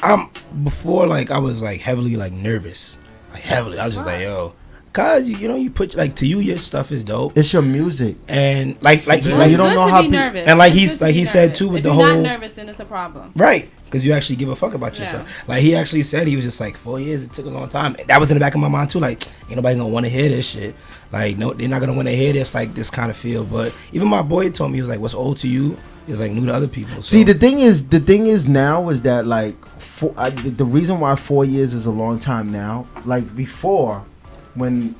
before like I was like heavily like nervous, like heavily. I was just like, yo, cause you know you put like to you your stuff is dope. It's your music, and like you don't know how nervous. And like he said too with if the you're whole. Not nervous, then it's a problem. Right. Because you actually give a fuck about your stuff. Like he actually said, he was just like 4 years. It took a long time. That was in the back of my mind too. Like ain't nobody gonna want to hear this shit. Like no, they're not gonna want to hear this like this kind of feel. But even my boy told me, he was like, "What's old to you is like new to other people." So. See, the thing is now is that like the reason why 4 years is a long time now. Like before, when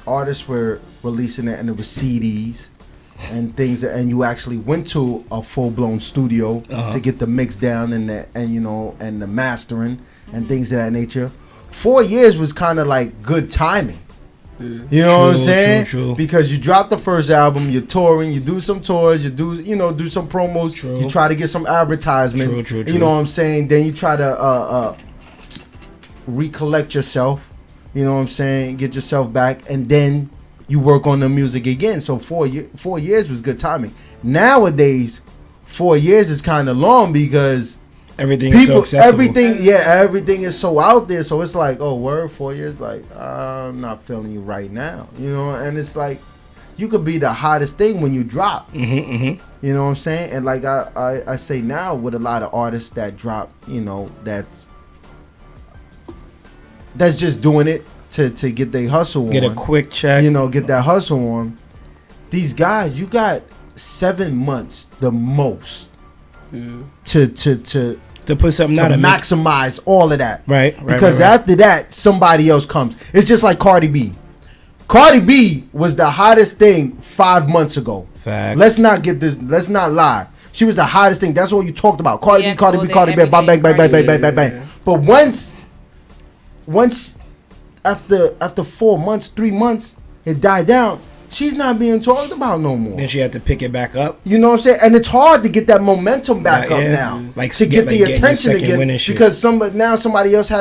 artists were releasing it and it was CDs. And things and you actually went to a full-blown studio to get the mix down and the mastering and things of that nature. 4 years was kind of like good timing. You know what I'm saying? True. Because you drop the first album, you're touring, you do some tours, you do some promos, you try to get some advertisement. True. You know what I'm saying? Then you try to recollect yourself. You know what I'm saying? Get yourself back, and then you work on the music again. So 4 years was good timing. Nowadays, 4 years is kind of long because everything is so accessible. Everything is so out there. So it's like, oh, word, 4 years. Like, I'm not feeling you right now, you know. And it's like, you could be the hottest thing when you drop. You know what I'm saying? And like I say now with a lot of artists that drop, you know, that's just doing it to get their hustle on. Get a quick check. You know, get that hustle on. These guys, you got 7 months the most to put something out to and maximize all of that. Right. Because after that, somebody else comes. It's just like Cardi B. Cardi B was the hottest thing 5 months ago. Fact. Let's not lie. She was the hottest thing. That's what you talked about. Cardi B, bang, bang. But once after 4 months, 3 months, it died down. She's not being talked about no more. Then she had to pick it back up. You know what I'm saying? And it's hard to get that momentum back up now. Like to get the attention again, because somebody else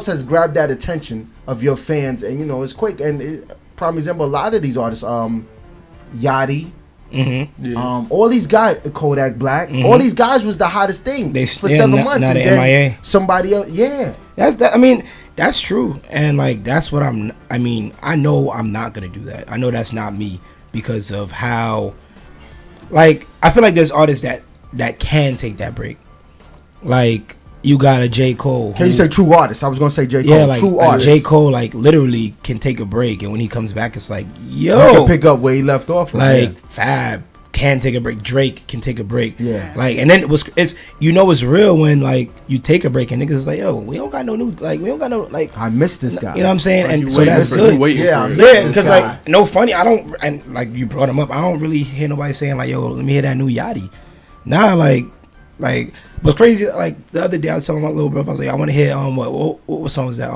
has grabbed that attention of your fans, and you know it's quick. And prime example, a lot of these artists, Yachty, all these guys, Kodak Black, all these guys was the hottest thing for 7 months, now and they then MIA. Somebody else, That's that. I mean, that's true, and like that's what I mean, I know I'm not gonna do that. I know that's not me because of how, like, I feel like there's artists that can take that break. Like you got a J. Cole. Can you say true artist? I was gonna say J. Cole. Yeah, like, true artist. J. Cole, like literally can take a break, and when he comes back, it's like, yo, he can pick up where he left off. Like Fab can take a break. Drake can take a break. Yeah. Like, and then it's real when like you take a break and niggas is like, yo, we don't got no new, like, we don't got no, like, I missed this guy. You know what I'm saying? Like, and so that's good. Yeah, because like, no funny. I don't, and like you brought him up. I don't really hear nobody saying like, yo, let me hear that new Yachty. Nah, like what's crazy? Like the other day I was telling my little brother, I was like, I want to hear what song was that?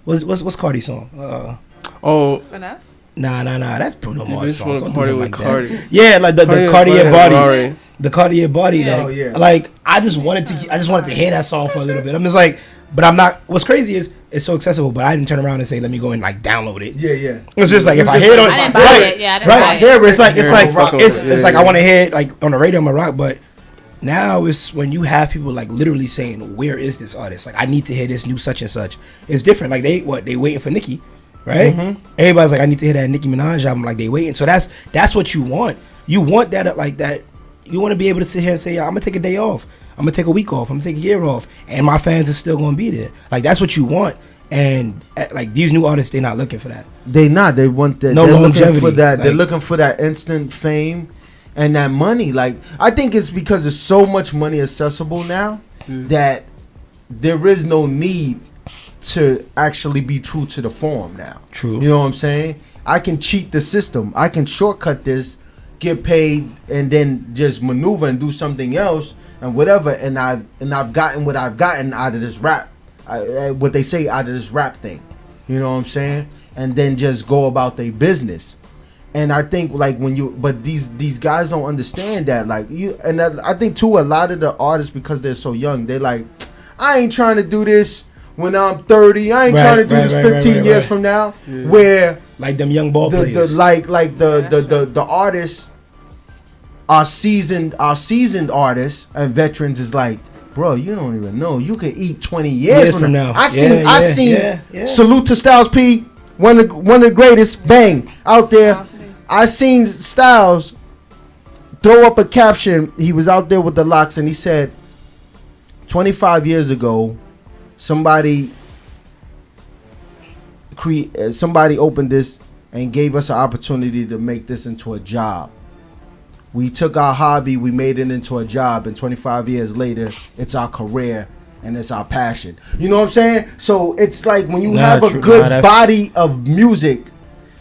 What's Cardi's song? Finesse. Nah. That's Bruno Mars song. Don't do Cardi him with like Cardi. that. Yeah, like the Cartier body. The Cartier body. Yeah. Like, like I just wanted to hear that song for a little bit. I'm just like, but I'm not. What's crazy is it's so accessible, but I didn't turn around and say, let me go and like download it. Yeah. It's just like if I hear it on, I didn't buy it. Yeah, I didn't buy it. It's like I want to hear it like on the radio, I'm a rock, but now it's when you have people like literally saying, where is this artist? Like I need to hear this new such and such. It's different. Like they waiting for Nicki. Right? Everybody's like, I need to hear that Nicki Minaj album. Like they waiting. So that's what you want. You want that like that. You want to be able to sit here and say, I'm gonna take a day off. I'm gonna take a week off. I'm gonna take a year off, and my fans are still gonna be there. Like that's what you want. And like these new artists, they're not looking for that. They not. They want that. No they're longevity. looking for that. Like, they're looking for that instant fame and that money. Like I think it's because there's so much money accessible now that there is no need to actually be true to the form now. True. You know what I'm saying? I can cheat the system. I can shortcut this, get paid, and then just maneuver and do something else and whatever. And I've gotten what I've gotten out of this rap. What they say out of this rap thing. You know what I'm saying? And then just go about their business. And I think like but these guys don't understand that. Like you, and I think too, a lot of the artists, because they're so young, they're like, I ain't trying to do this when I'm 30, I ain't trying to do this 15 years from now. Yeah. Where like them young ball players, the artists are seasoned artists and veterans is like, bro, you don't even know. You could eat 20 years from now. I seen salute to Styles P, one of the greatest, bang out there. I seen Styles throw up a caption. He was out there with the locks and he said, 25 years ago. Somebody opened this and gave us an opportunity to make this into a job. We took our hobby, we made it into a job, and 25 years later, it's our career and it's our passion. You know what I'm saying? So it's like when you have a good body of music,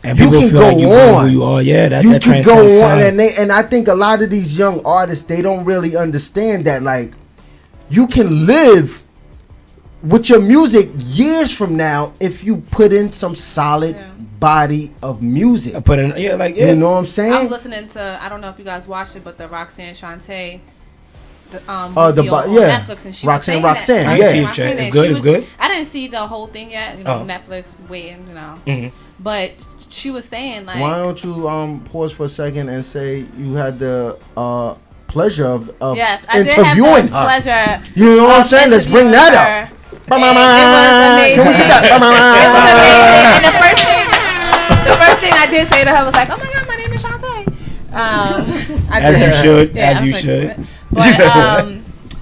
and you can feel go like you on. Who you are, yeah, that you can go on, time. and I think a lot of these young artists, they don't really understand that like you can live with your music years from now if you put in some solid body of music. I put in, you know what I'm saying? I'm listening to, I don't know if you guys watched it, but the Roxanne Shante on Netflix, and she Roxanne, it's good. It's good. I didn't see the whole thing yet. Netflix waiting, but she was saying like, why don't you pause for a second and say you had the pleasure of yes, I interviewing did have the her. Pleasure. You know what I'm saying? Let's bring that up. It was amazing. Can we get that? It was amazing. And the first thing I did say to her was like, "Oh my God, my name is Shantae." As you should. But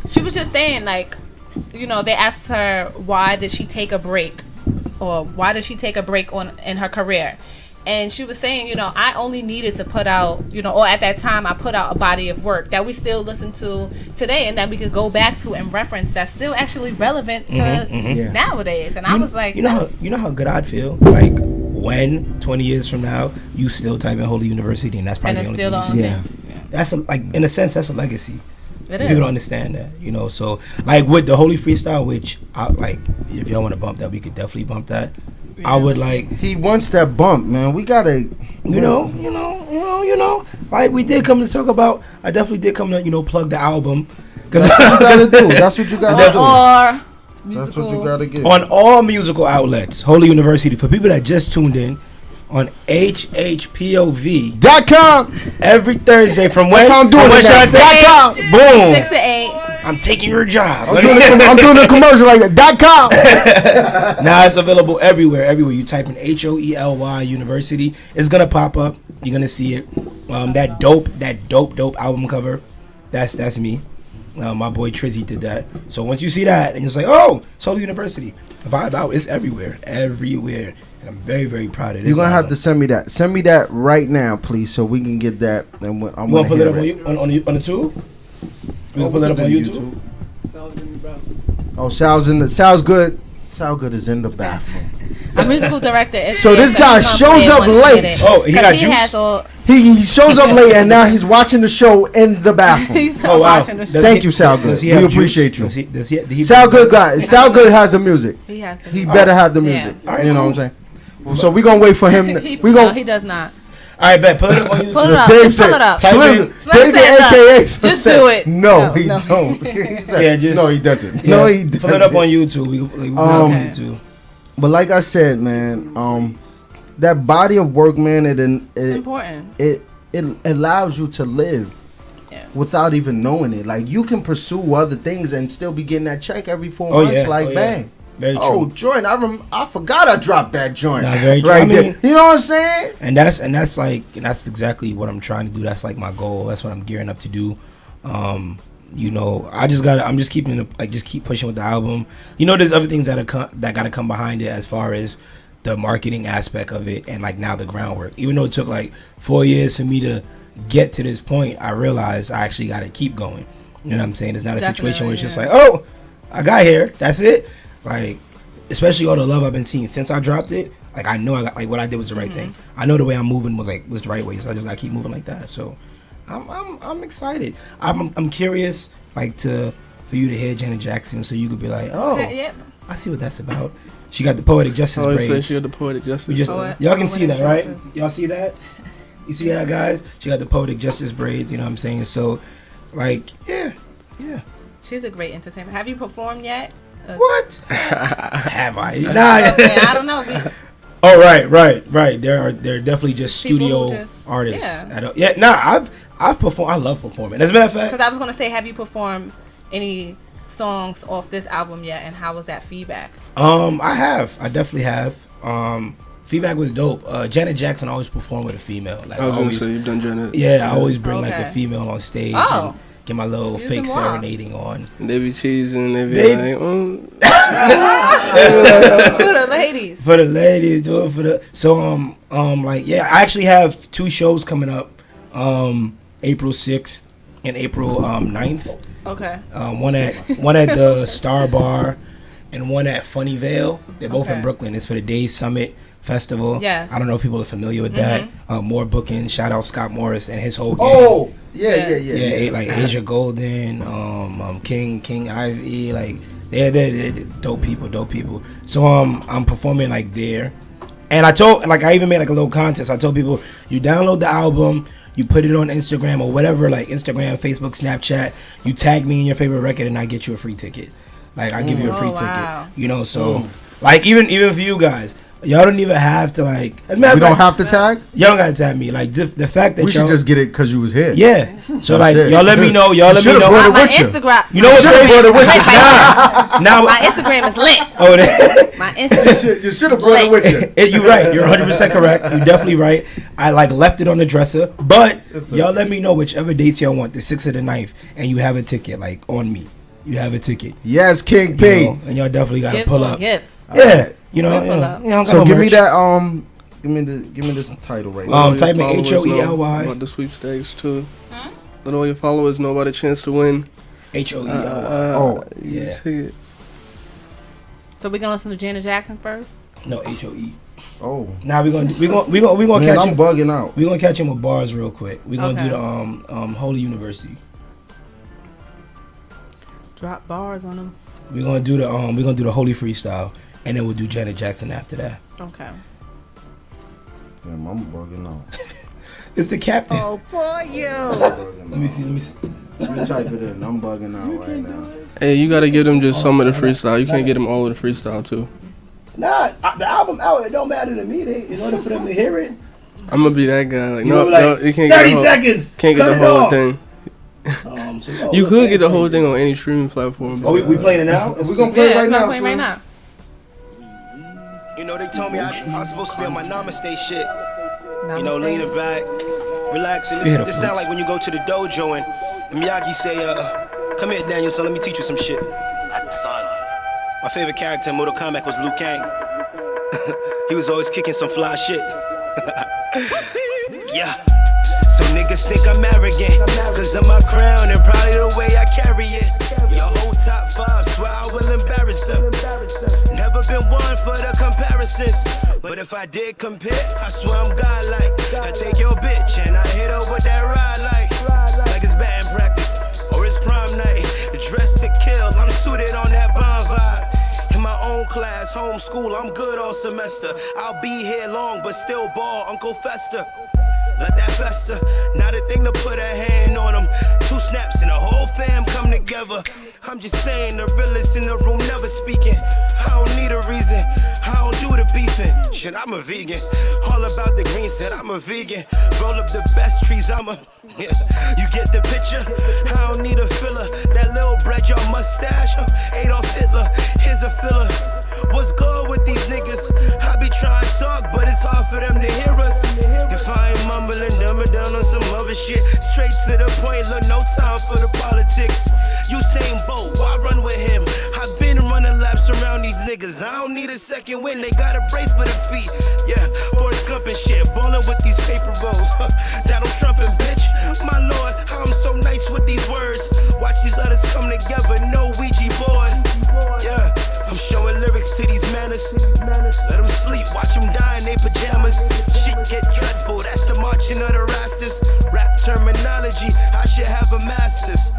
she was just saying like, they asked her why did she take a break, or why did she take a break in her career. And she was saying, I only needed to put out, or at that time I put out a body of work that we still listen to today and that we could go back to and reference that's still actually relevant to nowadays. And I was like, you know how good I'd feel? Like when 20 years from now, you still type in Holy University and that's probably the only thing. That's in a sense, that's a legacy. People don't understand that, so like with the Holy Freestyle, which if y'all want to bump that, we could definitely bump that. I would like. He wants that bump, man. We gotta, you know. Like we did come to talk about. I definitely did come to plug the album. That's what you gotta do. That's what you gotta do. Or musical. That's what you gotta get. On all musical outlets, Holy University. For people that just tuned in, on HHPOV.com every Thursday from when? That's how I'm doing it. Boom. 6 to 8. I'm taking your job. I'm doing a commercial like that. .com. Now it's available everywhere. You type in HOELY University, it's gonna pop up. You're gonna see it. That dope album cover. That's me. My boy Trizzy did that. So once you see that, and it's like, oh, it's Holy University. Vibe out. It's everywhere. And I'm very, very proud of this. You're gonna have album. to send me that. Send me that right now, please, so we can get that. And I'm You want to pull it up on the tube? You want to pull it up on YouTube? Oh, Sal's good. Sal Good is in the bathroom. A musical director. Is So there, this guy he's gonna shows play it up once he late. get it. Oh, he got 'Cause juice? has all- He shows up late and now he's watching the show in the bathroom. He's Oh, wow. watching the show. Thank you, Sal Good. Does he We have appreciate juice? you. Does he Sal Good guy. Sal Good has the music. He has to. He better have the music. Yeah. You know what I'm saying? So we gonna wait for him. No, he does not. All right, bet. Pull it up on YouTube. Pull it up. Dave Just pull said, it up. Slim, Slim David, said AKA, no. Slim Just said, do it. No, he No. don't. He said, Yeah, just- no, he doesn't. Yeah, No, he doesn't. pull it up on YouTube. We put it on YouTube. But like I said, man, that body of work, man, It's it important. it allows you to live without even knowing it. Like you can pursue other things and still be getting that check every 4 months. Yeah. Like Oh, yeah. bang. Very Oh, true. joint! I forgot I dropped that joint. Nah, very true. Right I mean- there. You know what I'm saying? And that's exactly what I'm trying to do. That's like my goal. That's what I'm gearing up to do. You know, I'm just keep pushing with the album. You know, there's other things that gotta come behind it as far as the marketing aspect of it and like now the groundwork. Even though it took like 4 years for me to get to this point, I realized I actually gotta keep going. You know what I'm saying? It's not a situation where it's just like, oh, I got here, that's it. Like, especially all the love I've been seeing since I dropped it. Like I know I got, like what I did was the right thing. I know the way I'm moving was the right way. So I just gotta keep moving like that. So I'm excited. I'm curious, like for you to hear Janet Jackson, so you could be like, oh, Yep. I see what that's about. She got the poetic justice braids. She got the poetic justice. We just, y'all can see that, right? Y'all see that? You see that, guys? She got the poetic justice braids. You know what I'm saying? So, like, yeah. She's a great entertainer. Have you performed yet? What? Have I? Nah. Okay, I don't know. Oh, right. They're definitely just People studio who just- artists. yeah. I've performed. I love performing. As a matter of fact, Because I was gonna say, have you performed any songs off this album yet, and how was that feedback? I have. I definitely have. Feedback was dope. Janet Jackson always performed with a female. Like I was always, gonna say you've done Janet. Yeah, I always bring like Okay. a female on stage Oh. and get my little Excuse fake them all. serenading on. And they be cheesing. They be They- like, oh. For the ladies. For the ladies, do it for the. So like yeah, I actually have 2 shows coming up, April 6th and April 9th. Okay. One at the Star Bar, and one at Funny Vale. They're both in Okay. Brooklyn. It's for the Days Summit Festival. Yes. I don't know if people are familiar with that. More booking. Shout out Scott Morris and his whole gang. Oh, yeah. Like Asia Golden, King Ivy, like they're dope people. So I'm performing like there, and I even made like a little contest. I told people, you download the album, you put it on Instagram or whatever, like Instagram, Facebook, Snapchat, you tag me in your favorite record, and I get you a free ticket. Like I give you a free wow. ticket, you know. So like even for you guys. Y'all don't even have to like. We don't have to tag. Y'all don't gotta tag me. Like just the fact that We should just get it because you was here. Yeah. So like it. y'all let me know. Y'all let me know. brought it My with you. Instagram. You know what's Should've brought it with you. Now My Instagram is lit. oh, My Instagram. You should have brought it with you. you're right. You're 100% correct. You're definitely right. I like left it on the dresser, but y'all let me know whichever dates y'all want, the 6th or the 9th, and you have a ticket like on me. You have a ticket. Yes, King You P. know, and y'all definitely gotta Gifts pull on up. gifts. Yeah. You know. Pull up. So give me that. Give me this title right now. Type in Followers HOELY. know about the sweepstakes too. Let all your followers know about a chance to win. HOELY. Oh, yeah. So we're gonna listen to Janet Jackson first. No, HOE. Oh. Now we gonna Man, catch I'm him. bugging out. We're gonna catch him with bars real quick. We're gonna Okay. do the Holy University. Drop bars on them. We're gonna do the Holy Freestyle, and then we'll do Janet Jackson after that. Okay. Damn, I'm bugging out. It's the captain. Oh, for you. Let me see. Let me type it in. I'm bugging out right now. Hey, you gotta give them just some of the freestyle. You can't get them all of the freestyle too. Nah, the album out. It don't matter to me. In order for them to hear it, I'm gonna be that guy. Like, you no, know, like, no, you can't get 30 the whole, seconds. Can't Cut get it the whole off. thing. You could get the whole thing on any streaming platform. Oh, we playing it now? We're gonna play it right now. Right now. You know, they told me I was supposed to be on my namaste shit. You know, leaning back, relaxing. This sound like when you go to the dojo and Miyagi say, come here, Daniel, son, let me teach you some shit. My favorite character in Mortal Kombat was Liu Kang. He was always kicking some fly shit. Yeah. So niggas think I'm arrogant, cause of my crown and probably the way I carry it. Your whole top 5, swear I will embarrass them. Never been one for the comparisons, but if I did compare, I swear I'm godlike. I take your bitch and I hit her with that ride like it's batting practice or it's prom night. Dressed to kill, I'm suited on that bomb vibe. In my own class, homeschool, I'm good all semester. I'll be here long, but still ball, Uncle Fester. Let that fester, not a thing to put a hand on them. 2 snaps and the whole fam come together. I'm just saying the realest in the room never speaking. I don't need a reason, I don't do the beefing. Shit, I'm a vegan, all about the green said I'm a vegan. Roll up the best trees, I'm a you get the picture? I don't need a filler. That little bread, your mustache, Adolf Hitler, here's a filler. What's good with these niggas? I be trying to talk, but it's hard for them to hear us. If I ain't mumbling, dumbing down on some other shit. Straight to the point, look, no time for the politics. Usain Bolt, why run with him? I've been running laps around these niggas. I don't need a second win, they got a brace for the feet. Yeah, Forrest Gump and shit, ballin' with these paper rolls. Donald Trump and bitch, my lord, how I'm so nice with these words. Watch these letters come together, no Ouija board. Yeah. I'm showing lyrics to these manners. Let them sleep, watch them die in their pajamas. Shit get dreadful, that's the marching of the Rastas. Rap terminology, I should have a master's.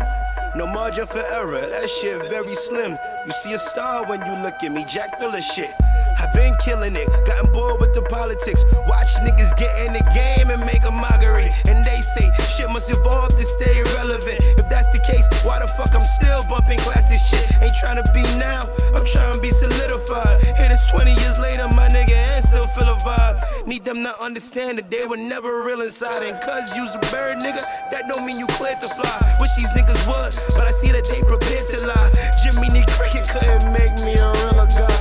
No margin for error, that shit very slim. You see a star when you look at me, Jack Miller shit. I've been killing it, gotten bored with the politics. Watch niggas get in the game and make a mockery. And they say shit must evolve to stay relevant. If that's the case, why the fuck I'm still bumping classic shit? Ain't trying to be now, I'm trying to be solidified. Hit us 20 years later, my nigga, and still feel a vibe. Need them to understand that they were never real inside. And cause you's a bird, nigga, that don't mean you cleared to fly. Wish these niggas would, but I see that they prepared to lie. Jimmy Nee Cricket couldn't make me a realer guy.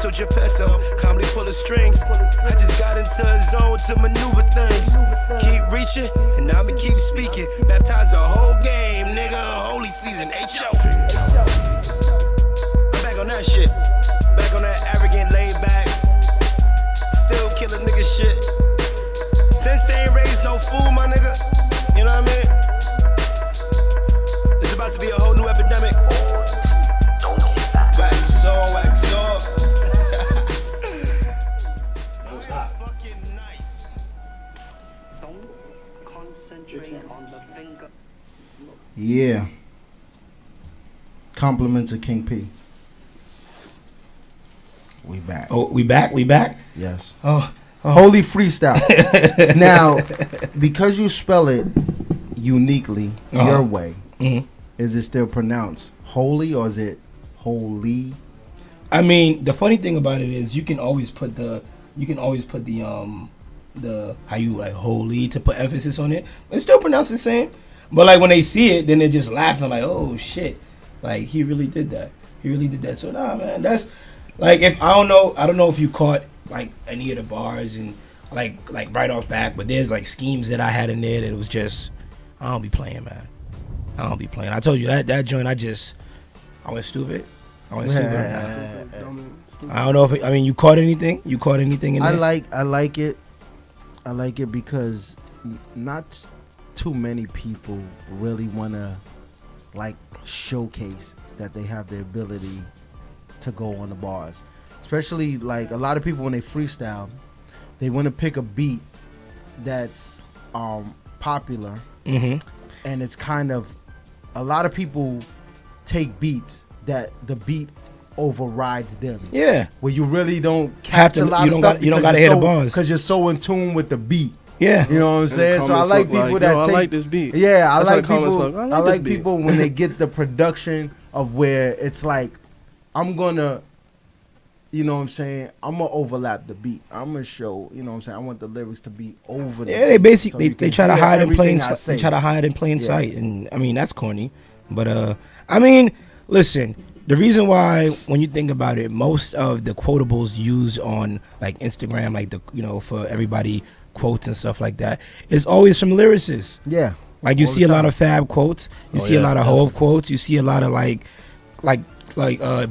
Geppetto, calmly pull the strings. I just got into a zone to maneuver things. Keep reaching, and I'ma keep speaking. Baptize the whole game, nigga, holy season, H.O. I'm back on that shit. Back on that arrogant, laid back, still killing nigga shit. Since ain't raised no fool, my nigga. You know what I mean? It's about to be a whole new epidemic. Wax off. Yeah. Compliments of King P. We back. Oh, we back? Yes. Oh. Holy Freestyle. Now, because you spell it uniquely your way, is it still pronounced holy or is it holy? I mean, the funny thing about it is you can always put the how you like holy to put emphasis on it. It's still pronounced the same. But like when they see it, then they're just laughing like, oh shit. Like he really did that. So nah, man, that's like if I don't know if you caught like any of the bars and like right off back, but there's like schemes that I had in there that it was just I don't be playing, man. I told you that joint I went stupid. I don't know if you caught anything. You caught anything in there? I like it because not too many people really want to like showcase that they have the ability to go on the bars. Especially like a lot of people when they freestyle, they want to pick a beat that's popular, and it's kind of a lot of people take beats that the beat overrides them. Yeah, where you really don't catch a lot of stuff. You don't got to hit the bars because you're so in tune with the beat. Yeah, you know what I'm saying. So I like people that I take. like this beat. Yeah, I That's like people when they get the production of where it's like, I'm gonna, you know what I'm saying, I'm gonna overlap the beat. I'm gonna show, you know what I'm saying, I want the lyrics to be over the beat. They basically so they try to hide in plain sight. They try to hide in plain sight, and I mean that's corny. But I mean, listen. The reason why, when you think about it, most of the quotables used on like Instagram, like for everybody quotes and stuff like that, is always from lyricists. Yeah. Like you see a lot of Fab quotes, you see a lot of Hove quotes, you see a lot of like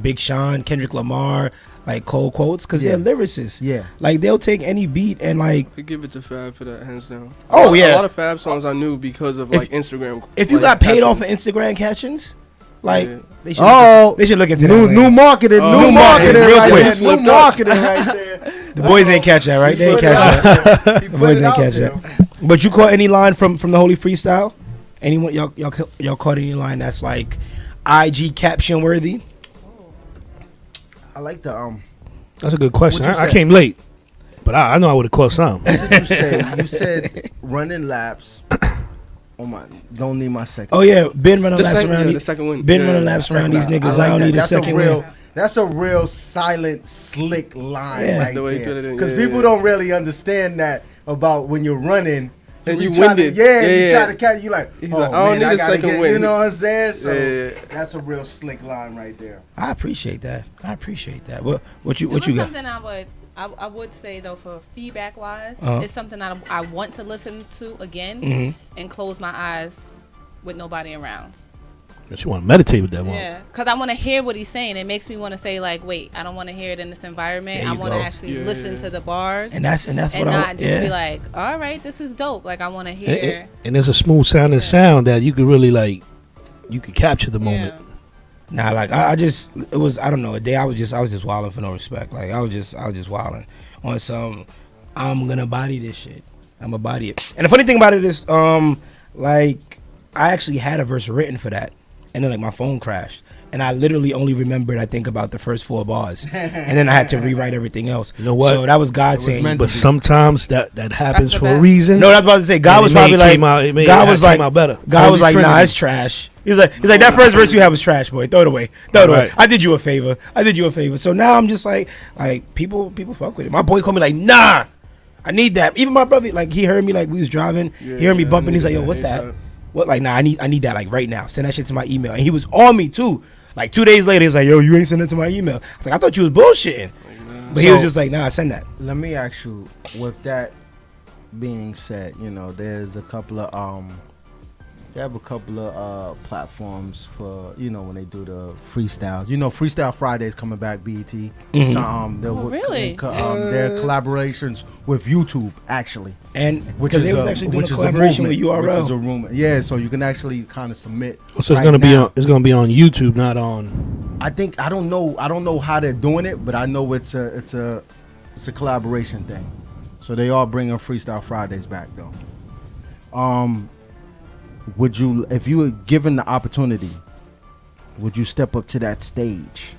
Big Sean, Kendrick Lamar, like cold quotes, because they're lyricists. Yeah. Like they'll take any beat and like. I give it to Fab for that, hands down. Oh yeah. A lot of Fab songs I knew because of like Instagram. If you got paid off of Instagram captions, like they should. They should look into new marketing, new marketing, real quick. New marketing right there. The boys ain't catch that, right? They ain't catch that. The boys ain't catch that. But you caught any line from the Holy Freestyle? Anyone y'all caught any line that's like IG caption worthy? I like the That's a good question. I came late, but I know I would have caught some. What did you say? You said running laps. Oh my! Don't need my second. Oh yeah, been running laps around. The second one. Been running laps around these niggas. I don't need a second one. That's a real silent, slick line right the way there. Because people don't really understand that about when you're running. And you winded. You try to catch. You like, He's oh like, man, I gotta get. win. You know what I'm saying? So that's a real slick line right there. I appreciate that. What you got? Something I would say though, for feedback wise, it's something I want to listen to again and close my eyes with nobody around. But you want to meditate with that one. Yeah, because I want to hear what he's saying. It makes me want to say like, wait, I don't want to hear it in this environment. I want to actually listen to the bars. And that's and what not just be like, all right, this is dope. Like I want to hear. And it's a smooth sounding sound that you could really like. You could capture the moment. Nah, like I don't know. A day I was just wilding for no respect. Like I was just wilding on some. I'm gonna body this shit. I'm gonna body it. And the funny thing about it is, like I actually had a verse written for that. And then like my phone crashed, and I literally only remembered I think about the first 4 bars, and then I had to rewrite everything else. You know what? So that was God saying. But sometimes that happens for a reason. No, I was about to say God was probably like God was like better. God was like, nah, it's trash. He's like that first verse you had was trash, boy. Throw it away. I did you a favor. So now I'm just like people fuck with it. My boy called me like, nah, I need that. Even my brother, like he heard me like we was driving, he heard me bumping. He's like, yo, what's that? What, like, nah, I need that like right now. Send that shit to my email. And he was on me too. Like 2 days later, he was like, yo, you ain't sending it to my email. I was like, I thought you was bullshitting. But he was just like, nah, send that. Let me ask you, with that being said, you know, there's a couple of they have a couple of platforms for, you know, when they do the freestyles. You know, Freestyle Fridays coming back, BET. So, really? Their collaborations with YouTube, actually. And because they was actually doing a collaboration with URL. Which is a rumor. Yeah, so you can actually kind of submit. So it's gonna be on YouTube, not on. I don't know how they're doing it, but I know it's a collaboration thing. So they are bringing Freestyle Fridays back though. Would you, if you were given the opportunity, would you step up to that stage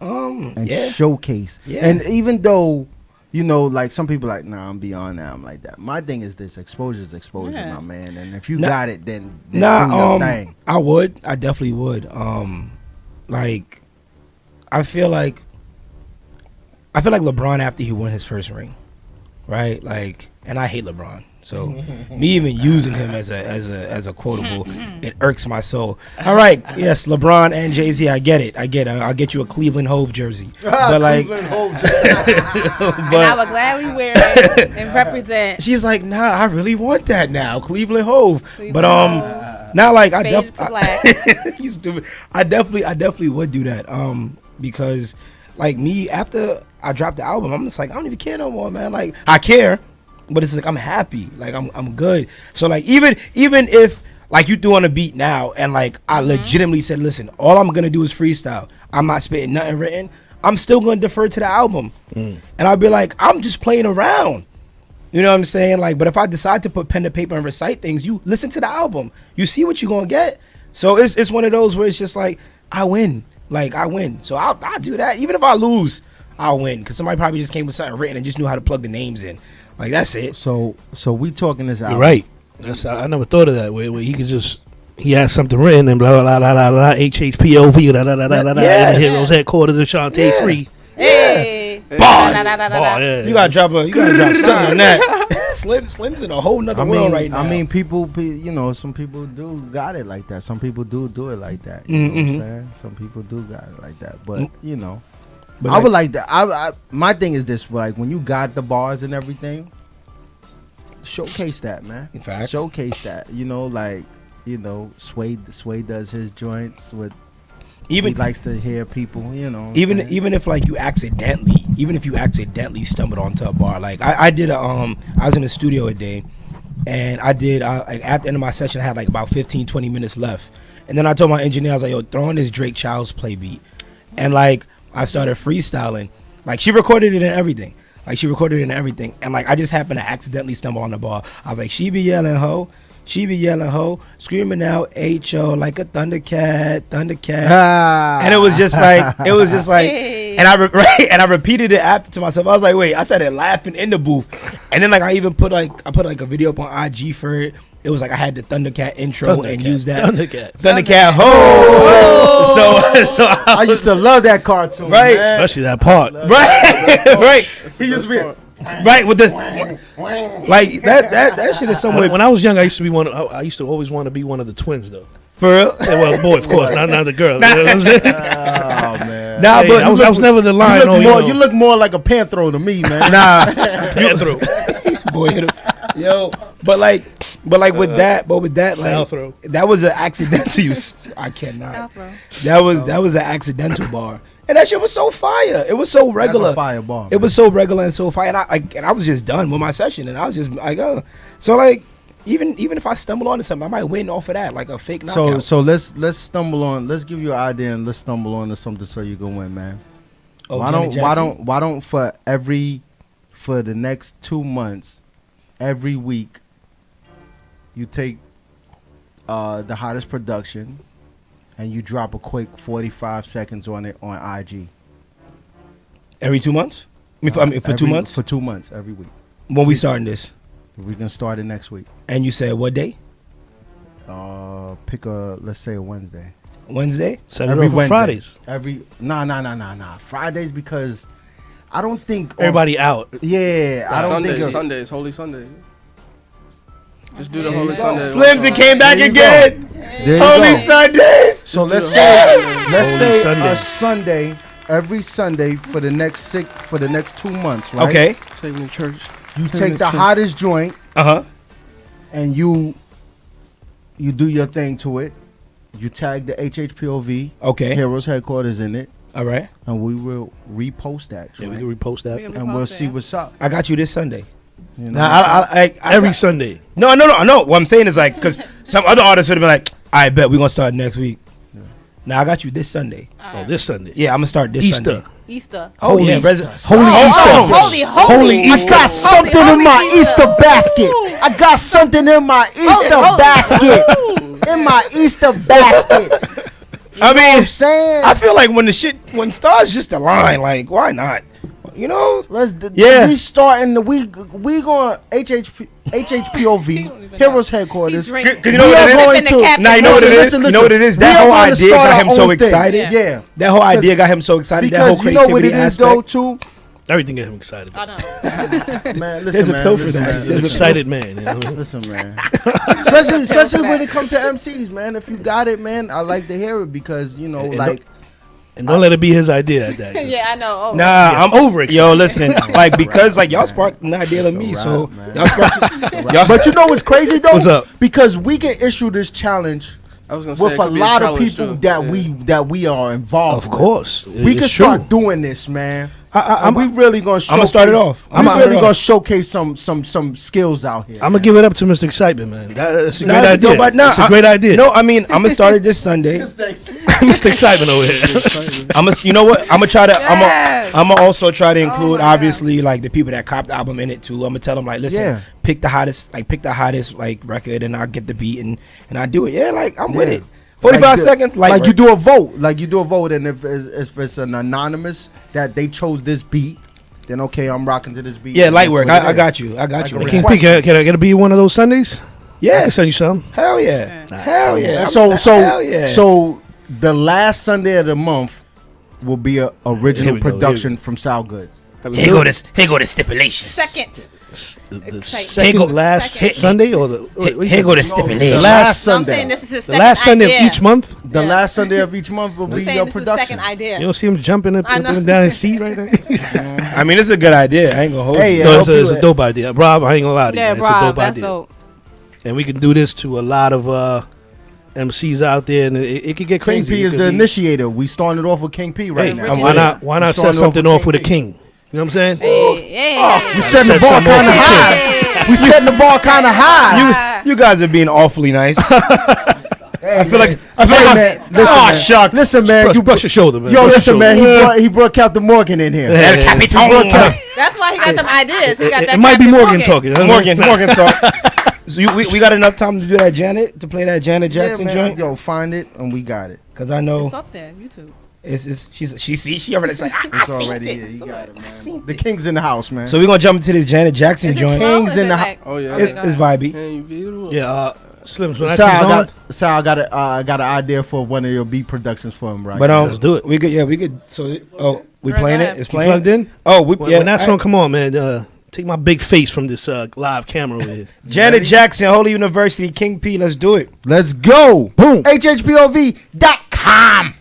and showcase? Yeah. And even though, you know, like some people like, nah, I'm beyond that. I'm like that. My thing is this: exposure is exposure, my man. And if you got it, then do your thing. I definitely would. Like, I feel like LeBron after he won his first ring, right? Like, and I hate LeBron. So me even using him as a quotable, it irks my soul. All right, yes, LeBron and Jay-Z, I get it. I'll get you a Cleveland Hove jersey. But like, and I would gladly wear it and represent. She's like, nah, I really want that now, Cleveland Hove. But now like I you stupid. I definitely would do that. Because like me, after I dropped the album, I'm just like, I don't even care no more, man. Like I care. But it's like I'm happy, like I'm good. So like even if like you threw on a beat now and like I legitimately said, listen, all I'm gonna do is freestyle. I'm not spitting nothing written. I'm still gonna defer to the album, and I'll be like, I'm just playing around. You know what I'm saying? Like, but if I decide to put pen to paper and recite things, you listen to the album. You see what you're gonna get. So it's one of those where it's just like I win. Like I win. So I'll do that. Even if I lose, I'll win because somebody probably just came with something written and just knew how to plug the names in. Like that's it. So we talking this out. You're right. I never thought of that way. Where he could just has something written and blah blah blah blah blah HHPOV da da da da da da. And the Heroes Headquarters of Shantae Free. Hey. Bars. You gotta drop something on that. Slim's in a whole nother world right now. I mean, people, you know, some people do got it like that. Some people do it like that. You know what I'm saying? Some people do got it like that. But you know. But I would like that. I my thing is this: like when you got the bars and everything, showcase that, man. In fact, showcase that. You know, like Sway does his joints with he likes to hear people, you know. Even if like you accidentally stumbled onto a bar. Like I did I was in the studio a day, and I did like at the end of my session I had like about 15-20 minutes left, and then I told my engineer, I was like, yo, throw on this Drake Child's Play beat, and like I started freestyling. Like she recorded it and everything. And like I just happened to accidentally stumble on the bar. I was like, she be yelling ho, screaming out H-O like a Thundercat. And it was just like, and I repeated it after to myself. I was like, wait, I said it laughing in the booth. And then like I put a video up on IG for it. It was like I had the Thundercat intro and used that. Thundercat ho. So I used to love that cartoon, right? Man. Especially that part. Right. He used to be right with the like that shit is somewhere. When I was young, I used to always want to be one of the twins though. For real? Yeah, well, boy, of course, not the girl. You know what I'm saying? Oh man. Nah, hey, but I was never the lion. You look more like a panthro to me, man. Nah, panthro. Boy, yo, but with that, like that was an accidental use. I cannot. That was an accidental bar. And that shit was so fire. It was so regular. That's a fire bar. It was so regular and so fire. And I was just done with my session. And I was just like, oh. So like, even if I stumble onto something, I might win off of that, like a fake knockout. So let's give you an idea and let's stumble onto something so you can win, man. Oh, why don't for the next 2 months, every week, you take the hottest production and you drop a quick 45 seconds on it on IG. Every 2 months? For 2 months? For 2 months, every week. When we starting this? We can start it next week. And you said what day? Pick let's say a Wednesday. Wednesday? Every Wednesday. Fridays. Nah. Fridays because I don't think everybody out. Yeah, I don't think Sundays, Holy Sunday. Just do the Holy Sunday. Slimsy came back again. Holy Sundays. So let's say a Sunday, every Sunday for the next 2 months, right? Okay. Take me to church. You take the hottest joint, and you do your thing to it. You tag the HHPOV, Heroes Headquarters in it. All right. And we will repost that. Yeah, we can repost that, and we'll see what's up. I got you this Sunday. You know? I every Sunday. No. What I'm saying is like, because some other artists would have been like, I bet we're gonna start next week. Yeah. Now I got you this Sunday. Oh, this Sunday. Yeah, I'm gonna start this Sunday. Easter. Holy Easter. Holy I got something in my Easter basket. I got something in my Easter basket. In my Easter basket. I mean, I'm saying, I feel like when stars just align, like why not? You know, we starting the week. We going HHPOV Heroes Headquarters. Cause you know what it is? Nah, you know what it is? You know what it is? That whole idea got him so excited. Yeah, that whole idea got him so excited. That whole creativity you know what it is though too. Everything got him excited. I know. Man, listen, man. He's an excited man. You know? Listen, man. especially when it comes to MCs, man. If you got it, man, I like to hear it because you know, and don't let it be his idea at that. Yeah, I know. Nah, I'm over it. Yo, listen, because y'all sparked an idea of me, so y'all sparked. But you know what's crazy though? What's up? Because we can issue this challenge with a lot of people that we are involved. Of course, we can start doing this, man. We really gonna showcase. I'm gonna start it off. I'm really gonna showcase some skills out here. I'm gonna give it up to Mr. Excitement, man. That's a great idea. That's a great idea. No, I mean I'm gonna start it this Sunday. Mr. Excitement over here. You know what? I'm gonna try to. I'm gonna also try to include obviously like the people that copped the album in it too. I'm gonna tell them like, listen, pick the hottest record, and I'll get the beat and I do it. Yeah, like I'm with it. 45 seconds, like you do a vote, and if it's an anonymous that they chose this beat, then okay, I'm rocking to this beat. Yeah, light work. I got you. Can I get to be one of those Sundays? Yeah, I can send you some. Hell yeah, hell yeah. So the last Sunday of the month will be a original production from Sal Good. Here go the stipulations. Second. The second last Sunday or here go the stipulations. The last Sunday. The last Sunday of each month. The last Sunday of each month will be your production. Idea. You don't see him jumping up and down his seat right there. I mean, it's a good idea. I ain't gonna hold you. No, it's a dope idea, Rob. I ain't gonna lie to you. Yeah, It's Rob, a dope that's idea. dope. And we can do this to a lot of MCs out there, and it could get King crazy. P is the initiator. We starting it off with King P right now. Why not set something off with a king? You know what I'm saying? We setting the bar kind of high. We setting the bar kind of high. You guys are being awfully nice. I feel like shucks. Listen, man, you brush your shoulder, man. Yo, listen, man. He brought Captain Morgan in here. El Capitan. That's why he got them ideas. He got that. It might be Morgan talking. Morgan talk. So we got enough time to do that to play that Janet Jackson joint. Yo, find it and we got it. Cause I know it's up there, YouTube. She already like it's already here. You got it, man. The King's in the house, man. So we're gonna jump into this Janet Jackson joint. King's in the house. Oh yeah, it's vibey. Yeah, Slims. Sal, I got an idea for one of your beat productions for him, right? But let's do it. We could. So we playing it. It's playing. Plugged in. Oh, when that song come on, man. Take my big face from this live camera over here. Janet Jackson, Holy University, King P. Let's do it. Let's go. Boom. HHPOV.com.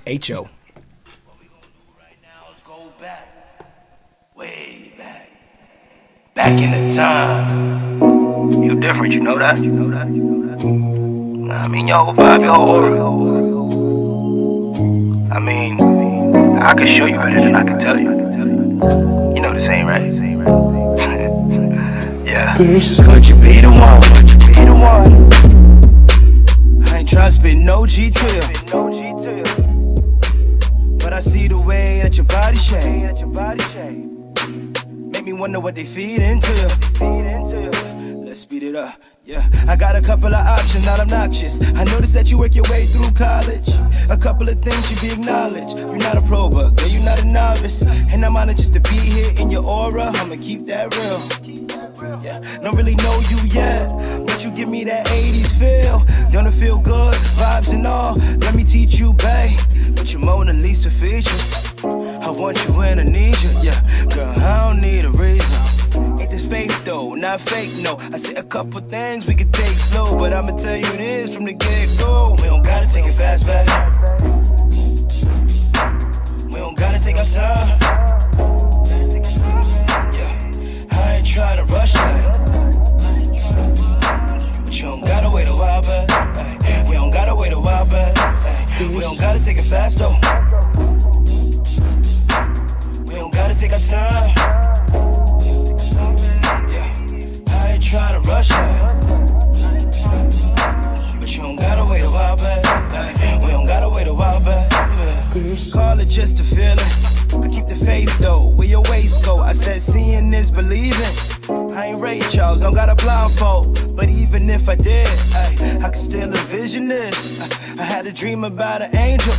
H.O. Way back in the time. You different, you know that? Nah, I mean, your whole vibe, your whole aura. I mean, I can show you better than I can tell you. You know the same, right? Yeah. Could you be the one? I ain't tryna spit no G to you, but I see the way that your body shake. Make me wonder what they feed into you. Let's speed it up. Yeah, I got a couple of options, not obnoxious. I noticed that you work your way through college. A couple of things should be acknowledged. You're not a pro, but girl, you're not a novice. And I'm honored just to be here in your aura. I'ma keep that real. Yeah, don't really know you yet, but you give me that 80s feel. Don't it feel good? Vibes and all. Let me teach you, babe. But your Mona Lisa features. I want you when I need you. Yeah, girl, I don't need a reason. Ain't this faith though, not fake, no. I said a couple things we could take slow, but I'ma tell you this from the get-go. We don't gotta take it fast, back. We don't gotta take our time. Yeah, I ain't trying to rush that. But you don't gotta wait a while, back. We don't gotta wait a while, back. We don't gotta take it fast, though. We don't gotta take our time. Trying to rush that, but you don't gotta wait a while back. We don't gotta wait a while back. Call it just a feeling. I keep the faith though. Where your waist go? I said seeing is believing. I ain't Ray Charles, don't got a blindfold. But even if I did, I could still envision this. I had a dream about an angel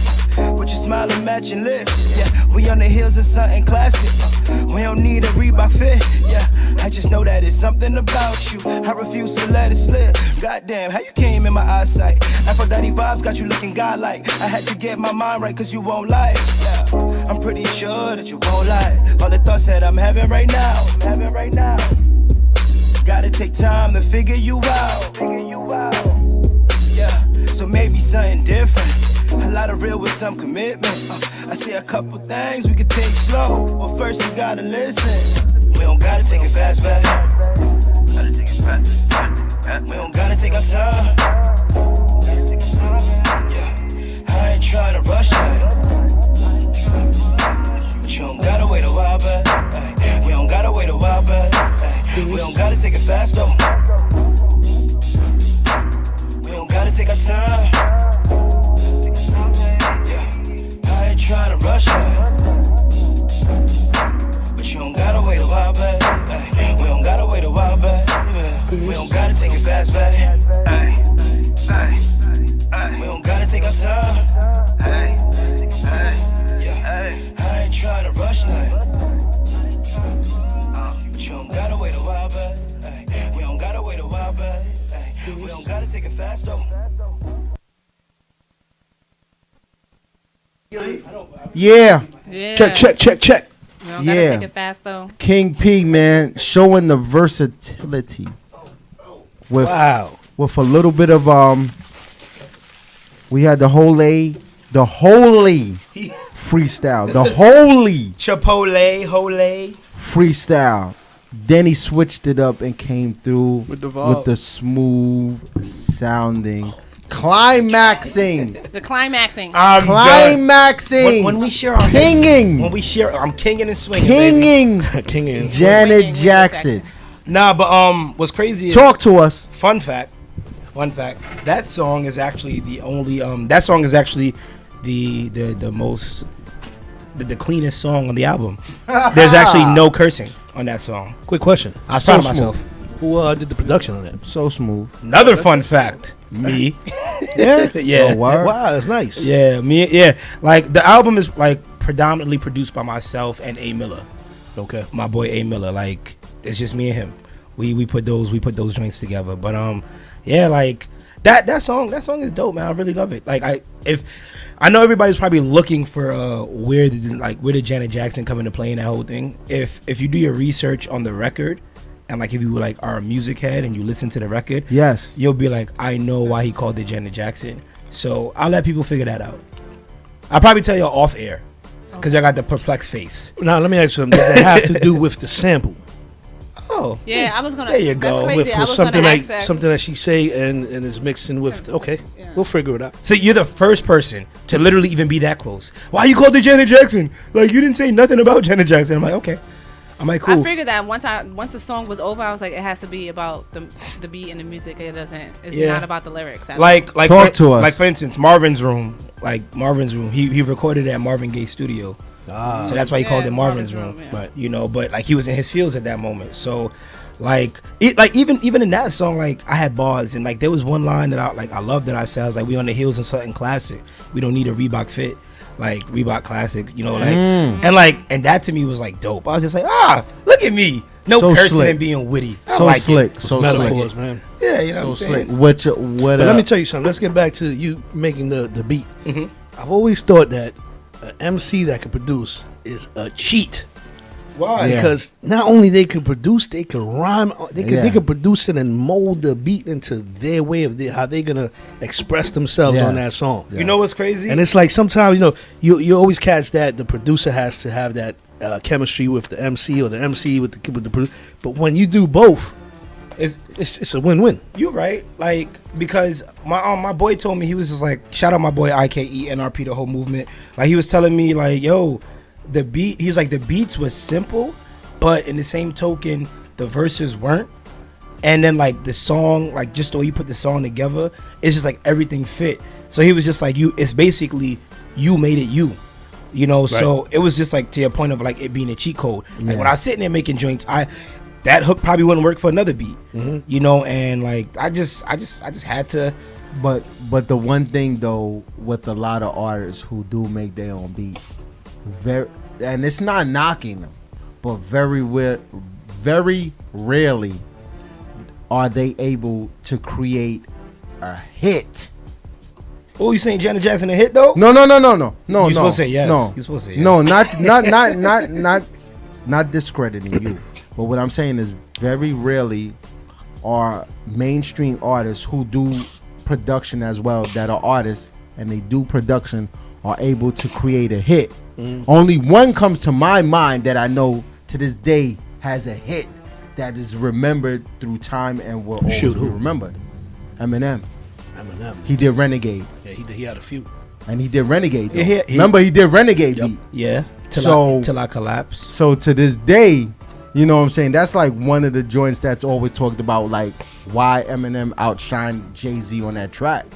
with your smile and matching lips. Yeah, we on the heels of something classic. We don't need a Reebok fit. Yeah, I just know that it's something about you. I refuse to let it slip. Goddamn, how you came in my eyesight. Aphrodite vibes got you looking godlike. I had to get my mind right cause you won't lie. Yeah, I'm pretty sure that you won't lie. All the thoughts that I'm having right now. Gotta take time to figure you out. Yeah, so maybe something different. A lot of real with some commitment. I say a couple things we could take slow, but first you gotta listen. We don't gotta take it fast, back. We don't gotta take our time. Yeah, I ain't trying to rush that. But you don't gotta wait a while, back. We don't gotta wait a while, back. We don't gotta take it fast, though. We don't gotta take our time. Trying to rush that, but you don't gotta wait a while back. We don't gotta wait a while back. We don't gotta take it fast back. We don't gotta take our time. Yeah, I ain't trying to rush that, but you don't gotta wait a while back. We don't gotta wait a while back. We don't gotta take it fast though. Yeah. Check. Yeah. Take it fast though. King P, man, showing the versatility. With a little bit of we had the holy freestyle. The holy Chipotle freestyle. Then he switched it up and came through with the smooth sounding Climaxing. The climaxing. I'm Climaxing. when we share our Kinging. when we share, I'm kinging and swinging. Kinging. Kinging. Janet Swinging. Jackson. Nah, but what's crazy is Talk to us. Fun fact. That song is actually the only that song is actually the most the cleanest song on the album. There's actually no cursing on that song. Quick question. I was So proud of smooth. myself. Who did the production on that? So smooth. Another fun fact. Me. Yeah. Yeah. Oh, word. Wow, that's nice. Yeah, me. Yeah, like the album is like predominantly produced by myself and A Miller, Okay. my boy A Miller. Like it's just me and him. We put those joints together. But yeah, like that song is dope, man. I really love it. Like I know everybody's probably looking for where did Janet Jackson come into play in that whole thing. If you do your research on the record, and like if you like are a music head and you listen to the record, Yes. you'll be like, I know why he called it Janet Jackson. So I'll let people figure that out. I'll probably tell you off air because I got the perplexed face. Now let me ask you something. Does it have to do with the sample? Oh, Yeah, I was gonna. There you That's go. crazy. I was something gonna like ask that. something that she say and is mixing with. Okay, Yeah. we'll figure it out. So you're the first person to literally even be that close. Why you called it Janet Jackson? Like you didn't say nothing about Janet Jackson. I'm like, okay. I'm like, cool. I figured that once the song was over, I was like, it has to be about the beat and the music. It doesn't. It's Yeah. not about the lyrics. Like Talk to us. Like for instance, Marvin's Room. He recorded at Marvin Gaye's studio. So that's why he called it Marvin's Room. Yeah. Right. You know, but like he was in his fields at that moment. So even in that song, like I had bars and like there was one line that I loved that I said, I was like, we on the heels of something classic. We don't need a Reebok fit. Like Reebok classic, you know, like and that to me was like dope. I was just like, look at me. No So cursing slick. and being witty. I So like slick. it. So Metaphors, slick. man. Yeah, you know So what I'm slick. saying? What But let me tell you something. Let's get back to you making the beat. Mhm. I've always thought that an MC that can produce is a cheat. Why? Yeah. Because not only they can produce, they can rhyme. They Yeah. can produce it and mold the beat into their way of how they're gonna express themselves on Yes. that song. You know what's crazy? And it's like sometimes you always catch that the producer has to have that chemistry with the MC or the MC with the producer. But when you do both, it's a win-win. You right, like because my boy told me, he was just like, shout out my boy IKE NRP, the whole movement. Like he was telling me like, yo, the beat. He was like, the beats was simple, but in the same token, the verses weren't. And then like the song, like just the way you put the song together, it's just like everything fit. So he was just like, it's basically you made it you. You know, so it was just like to your point of like it being a cheat code. Like when I was sitting there making joints, that hook probably wouldn't work for another beat. You know, and like I just had to. But the one thing though with a lot of artists who do make their own beats, and it's not knocking them, but very rarely are they able to create a hit. Oh, you saying Janet Jackson a hit though? No. You supposed to say yes. No, You supposed to say yes. No, not discrediting you. But what I'm saying is, very rarely are mainstream artists who do production as well, that are artists and they do production, are able to create a hit. Only one comes to my mind that I know to this day has a hit that is remembered through time and will always be remembered. Eminem. He did Renegade. Yeah, he had a few. And he did Renegade. Yeah, Remember, he did Renegade beat. Yeah. Till I collapse. So to this day, you know what I'm saying? That's like one of the joints that's always talked about, like why Eminem outshined Jay-Z on that track.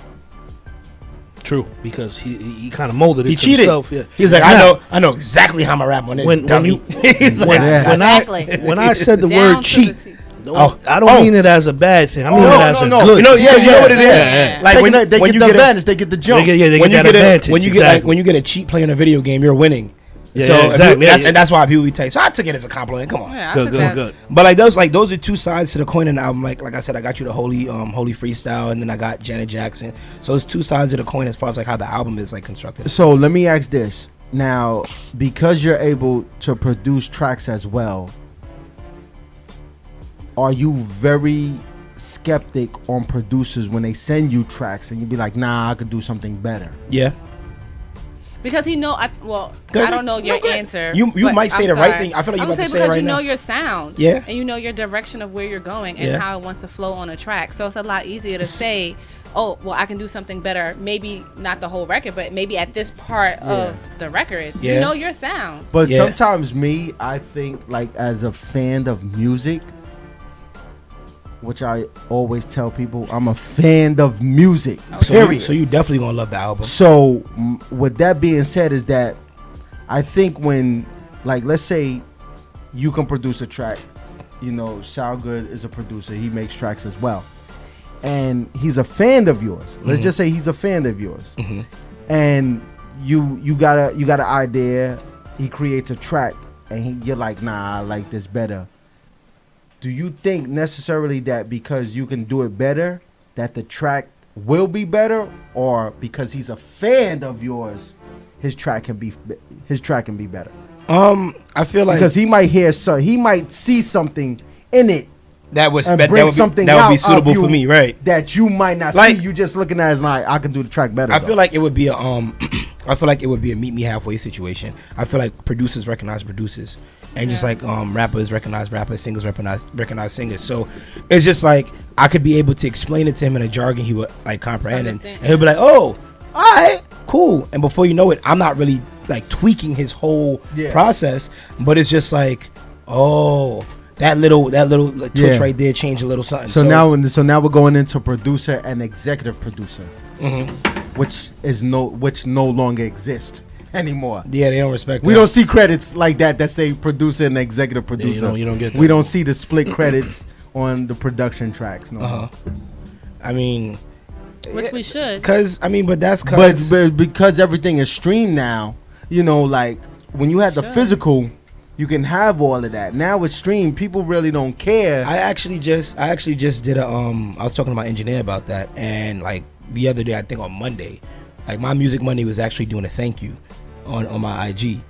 True, because he kind of molded it He to cheated. himself. Yeah. He's like, I know exactly how I'm gonna rap on it. When I said the Down word to cheat, the T. I don't mean it as a bad thing. I mean it as a good. You know, you know what it is. Yeah. Like when they when get you the get advantage, they get the jump. They get when you that get advantage. when you get exactly. like when you get a cheat play in a video game, you're winning. Yeah, so yeah, exactly. and that's why people be tight. So I took it as a compliment. Come on. Yeah, I good, took good, that. good. But like those are two sides to the coin in the album. Like I said, I got you the Holy Freestyle, and then I got Janet Jackson. So it's two sides of the coin as far as like how the album is like constructed. So let me ask this. Now, because you're able to produce tracks as well, are you very skeptic on producers when they send you tracks and you be like, nah, I could do something better? Yeah. Because I don't know your answer. You but might say I'm the right sorry. thing. I feel like you're I'm about to gonna say it because right you know now. your sound. Yeah. And you know your direction of where you're going and Yeah. how it wants to flow on a track. So it's a lot easier to say, oh, well, I can do something better. Maybe not the whole record, but maybe at this part of the record. You know your sound. But sometimes I think, like, as a fan of music, which I always tell people, I'm a fan of music. So you definitely gonna love the album. So with that being said, is that I think when, like, let's say you can produce a track, Sound Good is a producer. He makes tracks as well. And he's a fan of yours. Let's just say he's a fan of yours. And you got an idea. He creates a track, and you're like, nah, I like this better. Do you think necessarily that because you can do it better, that the track will be better, or because he's a fan of yours, his track can be better? I feel like because he might see something in it that would be suitable for me, right? That you might not see. You just looking at it as like, I can do the track better. I feel like it would be a meet me halfway situation. I feel like producers recognize producers, and just like rappers recognize rappers, singers recognize singers. So it's just like I could be able to explain it to him in a jargon he would like comprehend, and he'll be like, "Oh, all right, cool." And before you know it, I'm not really like tweaking his whole process, but it's just like, oh. That little twitch right there changed a little something. So now we're going into producer and executive producer, which no longer exist anymore. Yeah, they don't respect. We don't see credits like that say producer and executive producer. Yeah, you don't get that. We don't see the split credits on the production tracks. No. I mean, which we should. But that's because everything is streamed now. Like when you had the physical. You can have all of that. Now with stream, people really don't care. I actually just did I was talking to my engineer about that, and like the other day, I think on Monday, like my Music Monday was actually doing a thank you on my IG.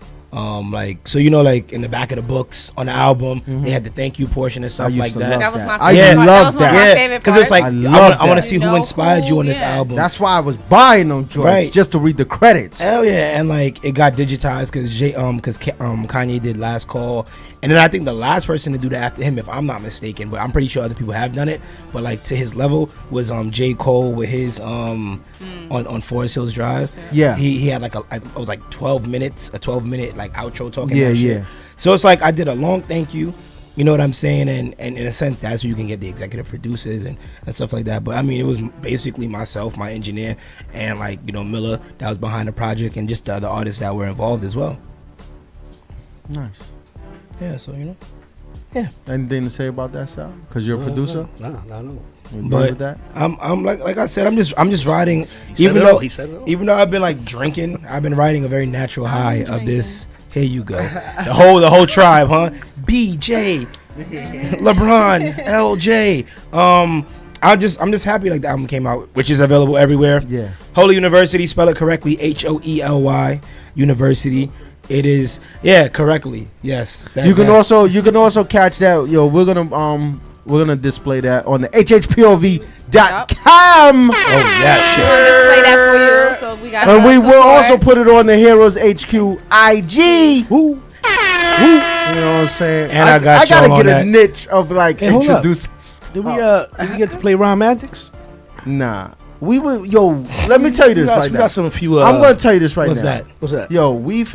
So like in the back of the books on the album, they had the thank you portion and stuff like that. That was my favorite part. Because it's like I want to see who inspired you on this album. That's why I was buying them joints, just to read the credits. Hell yeah, and like it got digitized because Kanye did Last Call, and then I think the last person to do that after him, if I'm not mistaken, but I'm pretty sure other people have done it, but like to his level was J. Cole with his on Forest Hills Drive. Yeah, he had like it was like 12 minute like outro talking about shit. So it's like I did a long thank you, you know what I'm saying, and in a sense that's where you can get the executive producers and stuff like that. But I mean, it was basically myself, my engineer, and like Miller that was behind the project, and just the other artists that were involved as well. Nice. Yeah, so yeah. Anything to say about that, Sal? Because you're a producer. No. But that? I'm like I said, I'm just riding. Even though I've been like drinking, I've been riding a very natural high of this. Here you go, the whole tribe, huh? BJ, LeBron, LJ. I'm just happy like the album came out, which is available everywhere. Yeah. Holy University, spell it correctly, HOELY University. It is, correctly. Yes. You can also catch that. We're gonna display that on the hhpov.com. Oh yeah, sure. We'll display that for you. So we got. And we will also put it on the Heroes HQ IG. Woo. You know what I'm saying? And I gotta get a niche of like introducing. Did we get to play Rhyme Antics? Nah. We will, let me tell you this right now. We got some few. I'm gonna tell you this right now. What's that? Yo, we've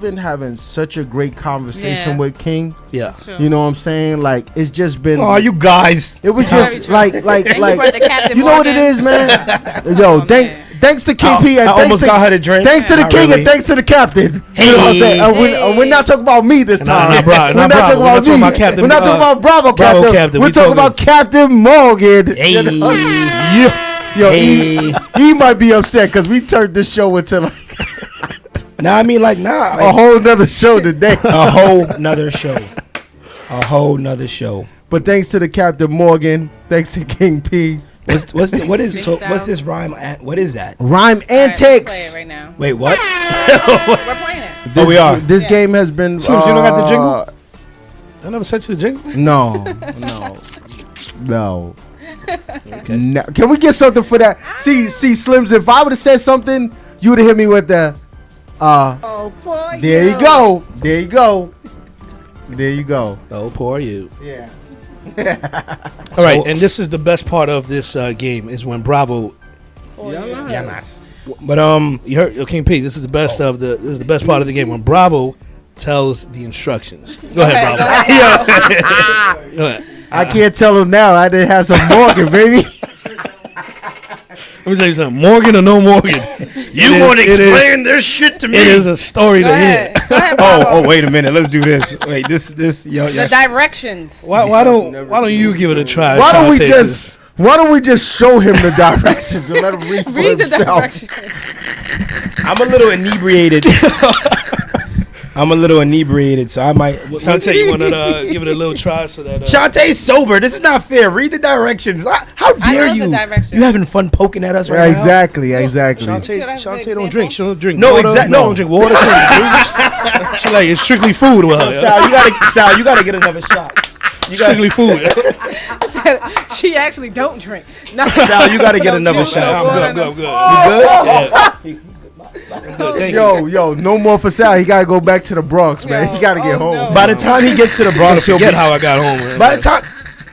been having such a great conversation with King. Yeah. You know what I'm saying? Like it's just been. Oh, you guys. It was just like you know what it is, man. Yo, thanks to King P and got her to drink. Thanks to the King and thanks to the Captain. Hey, you know what I'm saying? We're not talking about me this time. We're not talking about me. We're not talking about Bravo Captain. We're talking about Captain Morgan. Hey. Yeah. Yo, he might be upset because we turned this show into like a whole nother show today. A whole nother show. But thanks to the Captain Morgan, thanks to King P. What's this rhyme? What is that? Rhyme Antics. Right, play it right now. Wait, what? We're playing it. We are. This game has been. Slims, you don't got the jingle? I never sent you the jingle. No. Okay. No. Can we get something for that? See, Slims, if I would have said something, you would have hit me with the oh, poor there you go. Oh, poor you. Yeah. All right, and this is the best part of this game is when Bravo Llamas. But you heard King P. This is the best part of the game when Bravo tells the instructions. Go ahead, Bravo. Go ahead. I can't tell him now. I didn't have some Morgan, baby. Let me tell you something. Morgan or no Morgan, you want to explain this shit to me? It is a story to hear. Go ahead, Oh, wait a minute. Let's do this. Wait, this, yo. the directions. Why don't you give it a try? Why don't we just show him the directions and let him read for Read the himself? directions. I'm a little inebriated. So I might. Shantae, you want to give it a little try so that. Shantae's sober. This is not fair. Read the directions. How dare you? The directions. You having fun poking at us right now? Exactly. Shantae don't drink. She don't drink. No, water. exactly. No, don't drink water. She don't drink juice. She like it's strictly food with her. Sal, you gotta get another shot. Strictly food. She actually don't drink. No. Sal, you gotta get another shot. I'm good. You good? Yo, no more for Sal. He gotta go back to the Bronx, man. He gotta get home. No. By the time he gets to the Bronx, he'll Forget how I got home. Man. By the time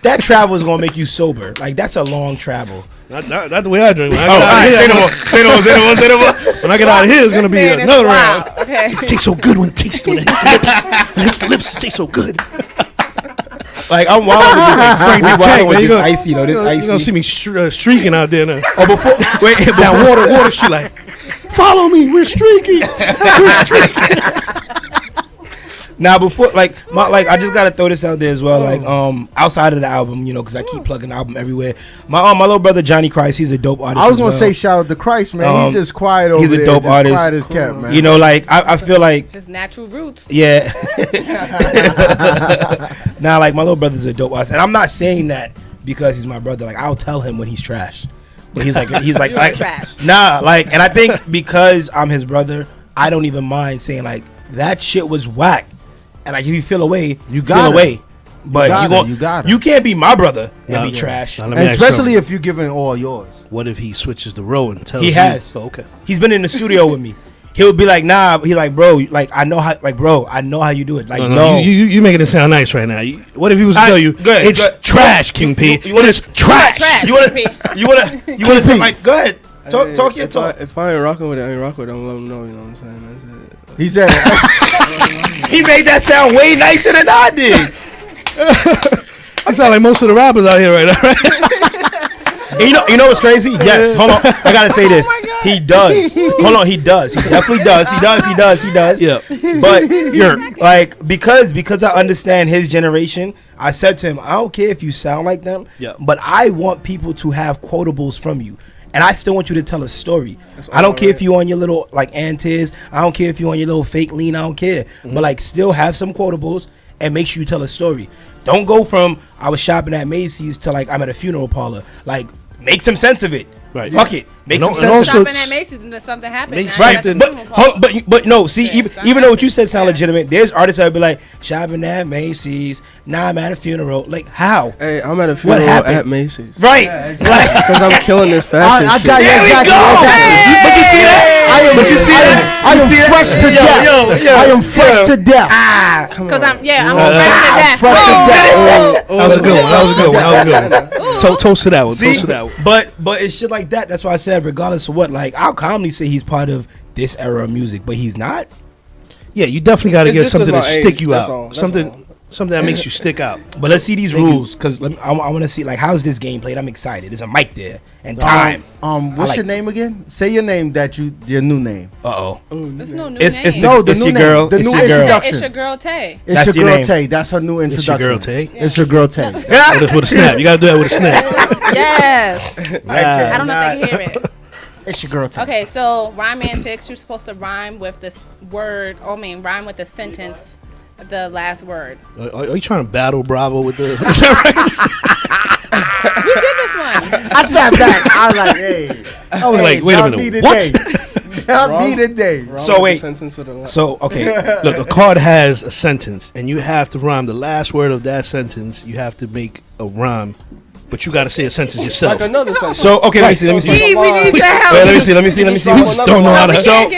that travel is gonna make you sober. Like that's a long travel. Not the way I drink. When I Say no more. When I get out of here, it's gonna be another round. Okay. It tastes so good when it hits the lips. It tastes so good. Like I'm wild with this. Frank Wild Tank, with man. this icy though. This You're icy. gonna see me streaking out there now. Oh, before wait, That water street like, follow me. We're streaking. Now before I just gotta throw this out there as well. Like outside of the album, because I keep plugging the album everywhere. My little brother Johnny Christ, he's a dope artist. I was gonna say shout out to Christ, man. He's just quiet over there. He's a dope artist. Quiet as kept, man. I feel like His natural roots. yeah. Now like my little brother's a dope artist, and I'm not saying that because he's my brother. Like I'll tell him when he's trash. But he's like trash. Nah, like, and I think because I'm his brother, I don't even mind saying like that shit was whack. And like if you feel away, you feel away. But you can't be my brother and be trash. And especially if you're giving all yours. What if he switches the role and tells He you? has. Oh, okay. He's been in the studio with me. He'll be like, nah. He's like, bro, like I know how you do it. Like no. You making it sound nice right now. What if he was to tell you it's trash, King P? You want trash? You want to like? Go ahead. Talk your talk. If I ain't rocking with it, I ain't rocking with it. I'm letting them know. You know what I'm saying? That's it. He said he made that sound way nicer than I did. I sound like most of the rappers out here right now, right? And you know what's crazy? Yes. Hold on. I gotta say this. He does. Hold on. He does. He definitely does. He does. Yeah. But you're like because I understand his generation. I said to him, I don't care if you sound like them. Yeah. But I want people to have quotables from you. And I still want you to tell a story. I don't care if you on your little like antis. I don't care if you on your little fake lean. I don't care. Mm-hmm. But like still have some quotables and make sure you tell a story. Don't go from I was shopping at Macy's to like I'm at a funeral parlor. Like make some sense of it. Right. Fuck it. Make some sense. also Shopping at Macy's and something happened. Right. But no. See, even though what you said sound legitimate, there's artists that would be like shopping at Macy's. Nah, I'm at a funeral. Like how? Hey, I'm at a funeral at Macy's. Right. Because I'm killing this fashion I got shit. you exactly. But you see that? I am fresh to death. I am fresh to death. Because I'm fresh to death. That was a good one. Toast to that one. See, but it's shit like that. That's why I said, regardless of what, like I'll calmly say he's part of this era of music, but he's not. Yeah, you definitely got to get something to stick you That's out. all. Something that makes you stick out. But let's see these rules because I want to see like how's this game played. I'm excited. There's a mic there and time. What's your name again? Say your name your new name. There's no new It's name. the new girl. The It's new your girl. introduction. It's your girl Tay. It's your girl Tay. That's her new It's your introduction. girl Tay. It's your girl Tay. With a snap. You got to do that with a snap. Yes. I don't know if they can hear it. It's your girl Tay. Okay, so rhyme antics. You're supposed to rhyme with this word. Rhyme with the sentence. The last word. Are you trying to battle Bravo with the? We did this one. I sat back. I was like, hey. I was like, wait a minute. What? That'll be the day. So wait. So okay. Look, a card has a sentence, and you have to rhyme the last word of that sentence. You have to make a rhyme, but you got to say a sentence yourself. Like another sentence. So okay, let me see. We need the help. Wait, let me see. We just don't know how to.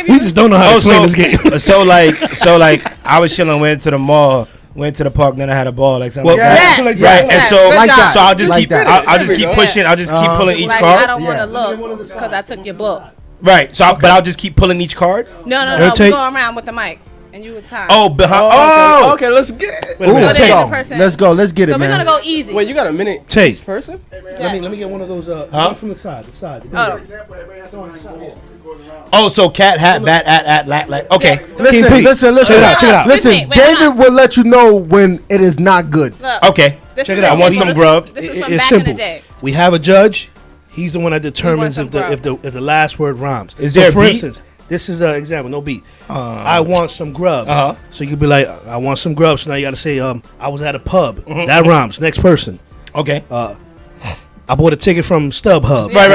We just don't know how to explain this game. So like, I was chilling, went to the mall went to the park, then I had a ball, like something Well, like that. yes, Right, yes, and so, Good job. so I'll just Like keep, that. I'll just keep pushing, I'll just keep pulling each Like, card. I don't want to Yeah. look because I took your book. Right, so, but I'll just keep pulling each card. No. We take- go around with the mic, and you would time. Oh, behind. Oh, okay, let's get it. Wait a minute, So Tay. then the person- Let's go. Let's get So it, we're man. gonna go easy. Wait, you got a minute Tay. each person? Let me get one of those. One from the side. The side. Oh. Oh, so cat, hat, bat, at, like. Okay. Listen. Check it out. Check it out. Listen, Wait, David will let you know when it is not good. Look, Okay. this Check is it out. I want this some is- grub. This is It's from back simple. in the day. We have a judge. He's the one that determines some if the last word rhymes. Is there a for beat? instance, this is an example. No beat. I want some grub. Uh-huh. So you could be like, I want some grub. So now you got to say, I was at a pub. That rhymes. Next person. Okay. I bought a ticket from StubHub. Right.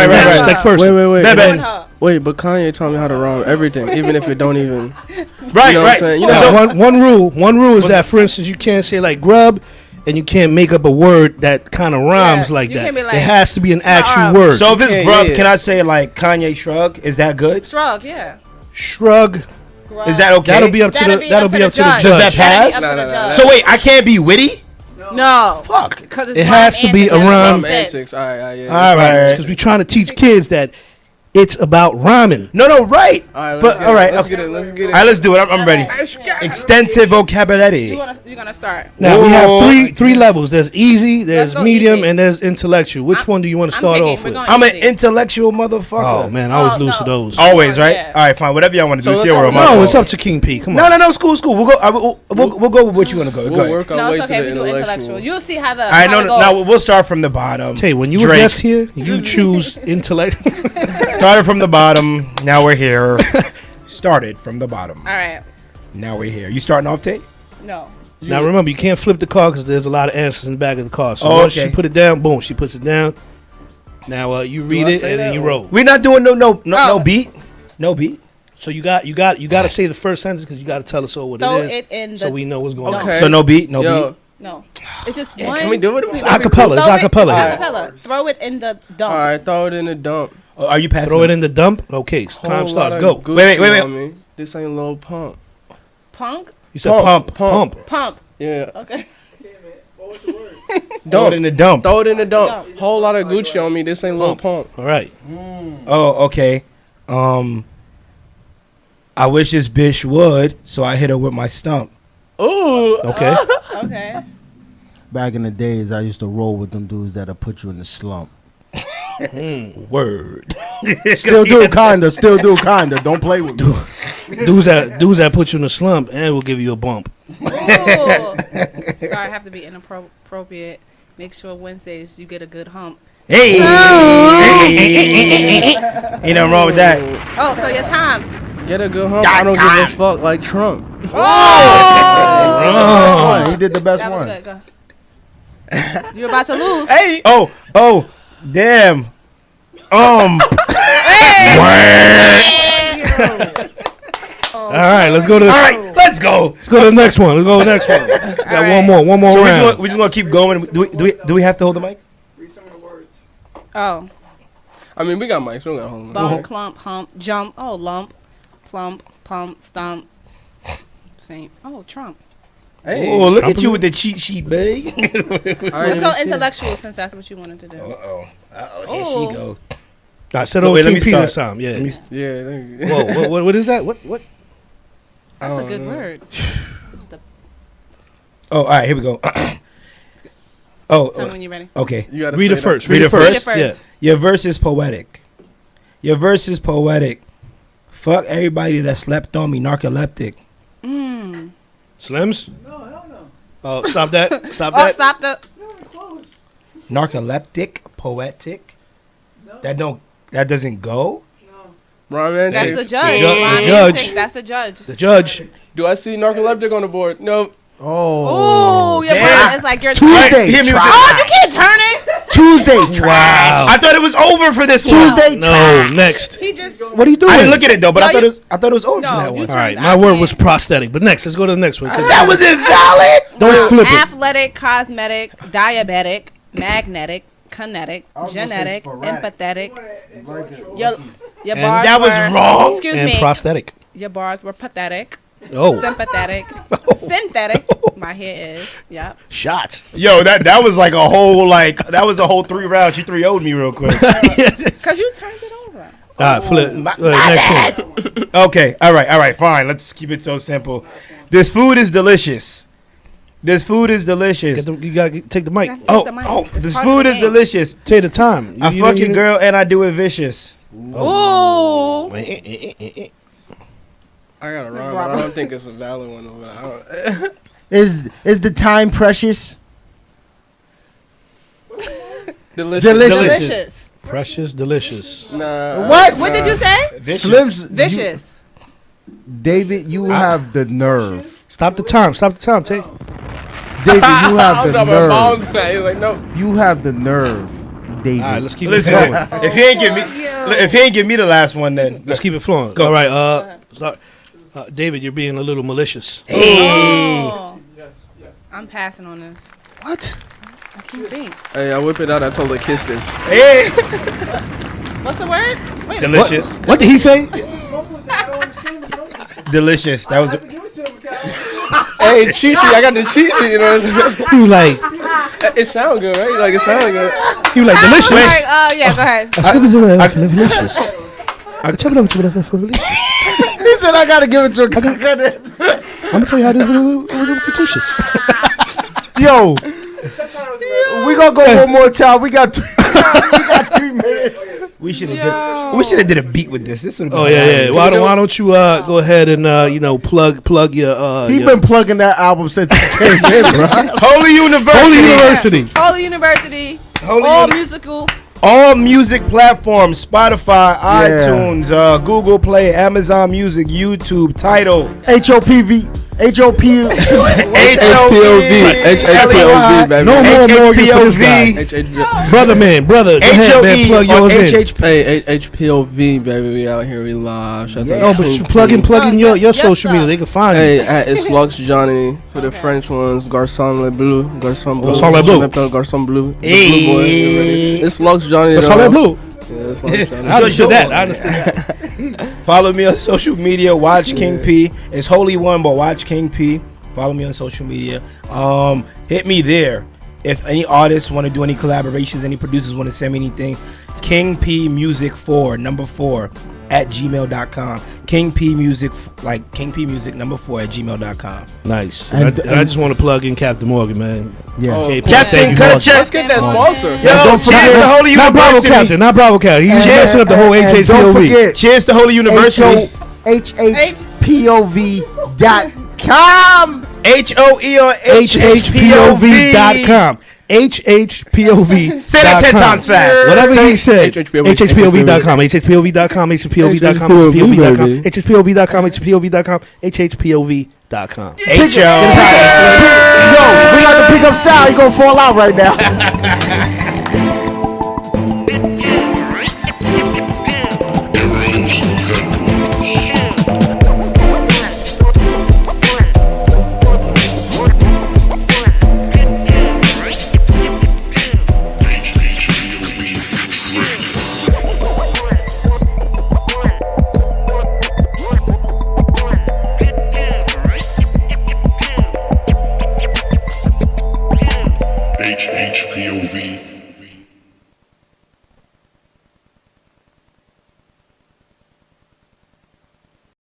Next person. Wait. Bad, bad. Pornhub. Wait, but Kanye taught me how to rhyme everything, even if it don't even. Right, You know what I'm right. saying? You Now, know, one rule is that, for instance, you can't say like grub, and you can't make up a word that kind of rhymes Yeah, like you that. can't be like, it has to be an smart actual up. word. So if it's Yeah, grub, yeah. can I say like Kanye shrug? Is that good? Shrug, yeah. Shrug. Grub. Is that okay? That'll be up to the judge. Does that That'll be pass? up to the Nah. judge. So wait, I can't be witty? No. Fuck. Because it's It has to be a rhyme. rhyme and six. All right, yeah. All right. Because we're trying to teach kids that it's about rhyming. No, right. All right, But all right, let's okay. get it. Let's get it. All right, let's do it. I'm ready. Extensive vocabulary. You're gonna start. Now we have Whoa. three levels. There's easy, there's Let's go medium, easy. and there's intellectual. Which one do you want to I'm start picking. off We're with? going I'm an easy. intellectual motherfucker. Oh man, I always Oh, lose no. to those. Always, right? Yeah. All right, fine. Whatever y'all want to do. So It's your world. let's- my No, fault. it's up to King P. Come on. No. School. We'll go with what you want to go. We'll Go ahead. work our No, way it's to okay. the We do intellectual. intellectual. You'll see how the. All right, how it now goes. we'll start from the bottom. Tay, when you were Drake. guest here, you choose intellect. Started from the bottom. Now we're here. Started from the bottom. All right. Now we're here. You starting off, Tay? No. Now remember, you can't flip the card because there's a lot of answers in the back of the card. So Oh, once okay. she put it down, boom, she puts it down. Now you read I it say and then that you or- roll. We're not doing no Oh. beat. No beat. So you got to say the first sentence because you got to tell us all what Throw it is, it in so the. we know what's going on. Okay. So no beat. No Yo, beat. No. It's just one. can we do it? It's acapella. It's Throw it- acapella. Alright. here. Acapella. Throw it in the dump. All right, throw it in the dump. Oh, are you passing? Throw it in the dump. Okay, time Whole starts. lot Go. of Gucci Wait. on me. This ain't Lil Pump. Punk. You said pump. Pump. Yeah. Okay. Throw it in the dump. Throw it in the dump. Dump. Whole lot of Gucci on me. This ain't Lil Pump. All right. Oh, okay. I wish this bitch would, so I hit her with my stump. Ooh. Okay. Okay. Back in the days, I used to roll with them dudes that'll put you in the slump. Word. Still do, kinda. Don't play with me. dudes that put you in a slump and will give you a bump. Ooh. Sorry, I have to be inappropriate. Make sure Wednesdays you get a good hump. Hey. Ain't nothing wrong with that. Oh, so your time. Get a good hump. I don't give a fuck like Trump. Oh, he did the best That was one. good. Go. You're about to lose. Hey. Oh. Damn. All right, let's go to. All right, let's go. Let's go to the next one. Got right. one more So round. we just gonna keep going. Do we have to hold the mic? Oh. I mean, we got mics. We don't got to hold them. Bump, clump, hump, jump. Oh, lump, plump, pump, stump. Same. Oh, Trump. Hey. Oh, look at you with the cheat sheet, babe. Let's go intellectual since that's what you wanted to do. Here she go. I said Wait, over let me King P this start. time. Yeah. Yeah. Thank you. Whoa. What is that? What? That's Oh, a good no. word. Oh, all right, here we go. Tell me when you're ready. Okay. You gotta Read it say first. Read it first? Read it first. Yeah. Your verse is poetic. Fuck everybody that slept on me, narcoleptic. Slims? No, hell no. Oh, stop that. Stop Oh, that. stop the. Narcoleptic, poetic. That doesn't go. Ryan, That's the judge. The Ryan judge. Pick, that's the judge. The judge. Do I see narcoleptic on the board? Nope. Oh, your damn. mind is like your Tuesday. Hit me with Oh, the- you can't turn it. Tuesday. Wow. I thought it was over for this one. Tuesday. No, next. He just. What are you doing? I didn't look at it though, but No, I you- thought it was over No, for that you one. turned- All right, I my word can't. was prosthetic, but next, let's go to the next one. 'cause That was invalid. Don't flip it. Athletic, cosmetic, diabetic, magnetic, kinetic, was gonna say genetic, sporadic. empathetic. Your And bars that was were- wrong? Excuse And me. prosthetic. Your bars were pathetic. Oh. Sympathetic. Synthetic. My hair is. Yep. Shots. Yo, that was like a whole that was a whole 3 rounds. You 3-0'd me real quick. Because you turned it over. All right, flip. Next one. Okay, all right, fine. Let's keep it so simple. This food is delicious. This food is delicious. You gotta take the mic. This food is delicious. Take the time. I fuck your girl and I do it vicious. Oh. I got it wrong, but I don't think it's a valid one. Is the time precious? Delicious. Precious, delicious. Nah. What did you say? Vicious. Vicious. David, you have the nerve. Stop the time. Tay. David, you have the nerve. He's like, no. You have the nerve, David. All right, let's keep it Listen, flowing. if he ain't give me the last one, then Let's keep it flowing. Go. All right, start. David, you're being a little malicious. Oh. I'm passing on this. What? I can't think. Hey, I whip it out. I told her kiss this. Hey, What's the word? Wait, delicious, What did he say? delicious. That was the. Hey, cheat sheet. I got the cheat sheet. You know. He was like, It sounds good, right? Like it sounds good. he was like delicious. Like, yeah, go ahead. Delicious. He said, "I gotta give it to a coconut." I'm gonna tell you how to do it. Delicious. Yo, we gonna go one more time. We got 3 minutes. We should have did a beat with this. This would have been. Oh yeah. Why don't you go ahead and plug your He been plugging that album since he came in, bro. Holy University. Holy University. Holy All Uni- musical. All music platforms: Spotify, iTunes, Google Play, Amazon Music, YouTube, Tidal, HOPV. HPOV, baby. No more Morgan for this guy. Brother, go ahead, man, plug yours in. Hey, HPOV, baby, we out here, we live. Shout out No, but you plug in your social media. They can find you. Hey, it's Lux Johnny for the French ones. Garçon Le Bleu. Garçon Le Bleu. Garçon Bleu. Hey. Blue boy. It's Lux Johnny. Garçon Le Bleu. Yeah, it's Lux Johnny. I understood that. Follow me on social media. Watch King P. It's Holy One, but watch King P. Follow me on social media. Hit me there. If any artists want to do any collaborations, any producers want to send me anything, King P Music 4 @gmail.com. King P Music, like King P Music 4 @gmail.com. Nice. And I just want to plug in Captain Morgan, man. Yeah. Okay, Captain, cut a check. Let's get that sponsor. Yo, cheers to Holy Not Bravo University. Captain. Not Bravo Captain. He's messing up the whole Don't HHPOV. forget, Cheers to Holy University. HHPOV.com. HOE on HHPOV.com. HHPOV. Say that 10 times fast. Whatever he said. HHPOV. HHPOV.com. HHPOV.com. HHPOV.com. HHPOV.com. HHPOV.com. HHPOV.com. HHPOV.com. H-O. Yo, we got to pick up sound. He gonna fall out right now. HHPOV.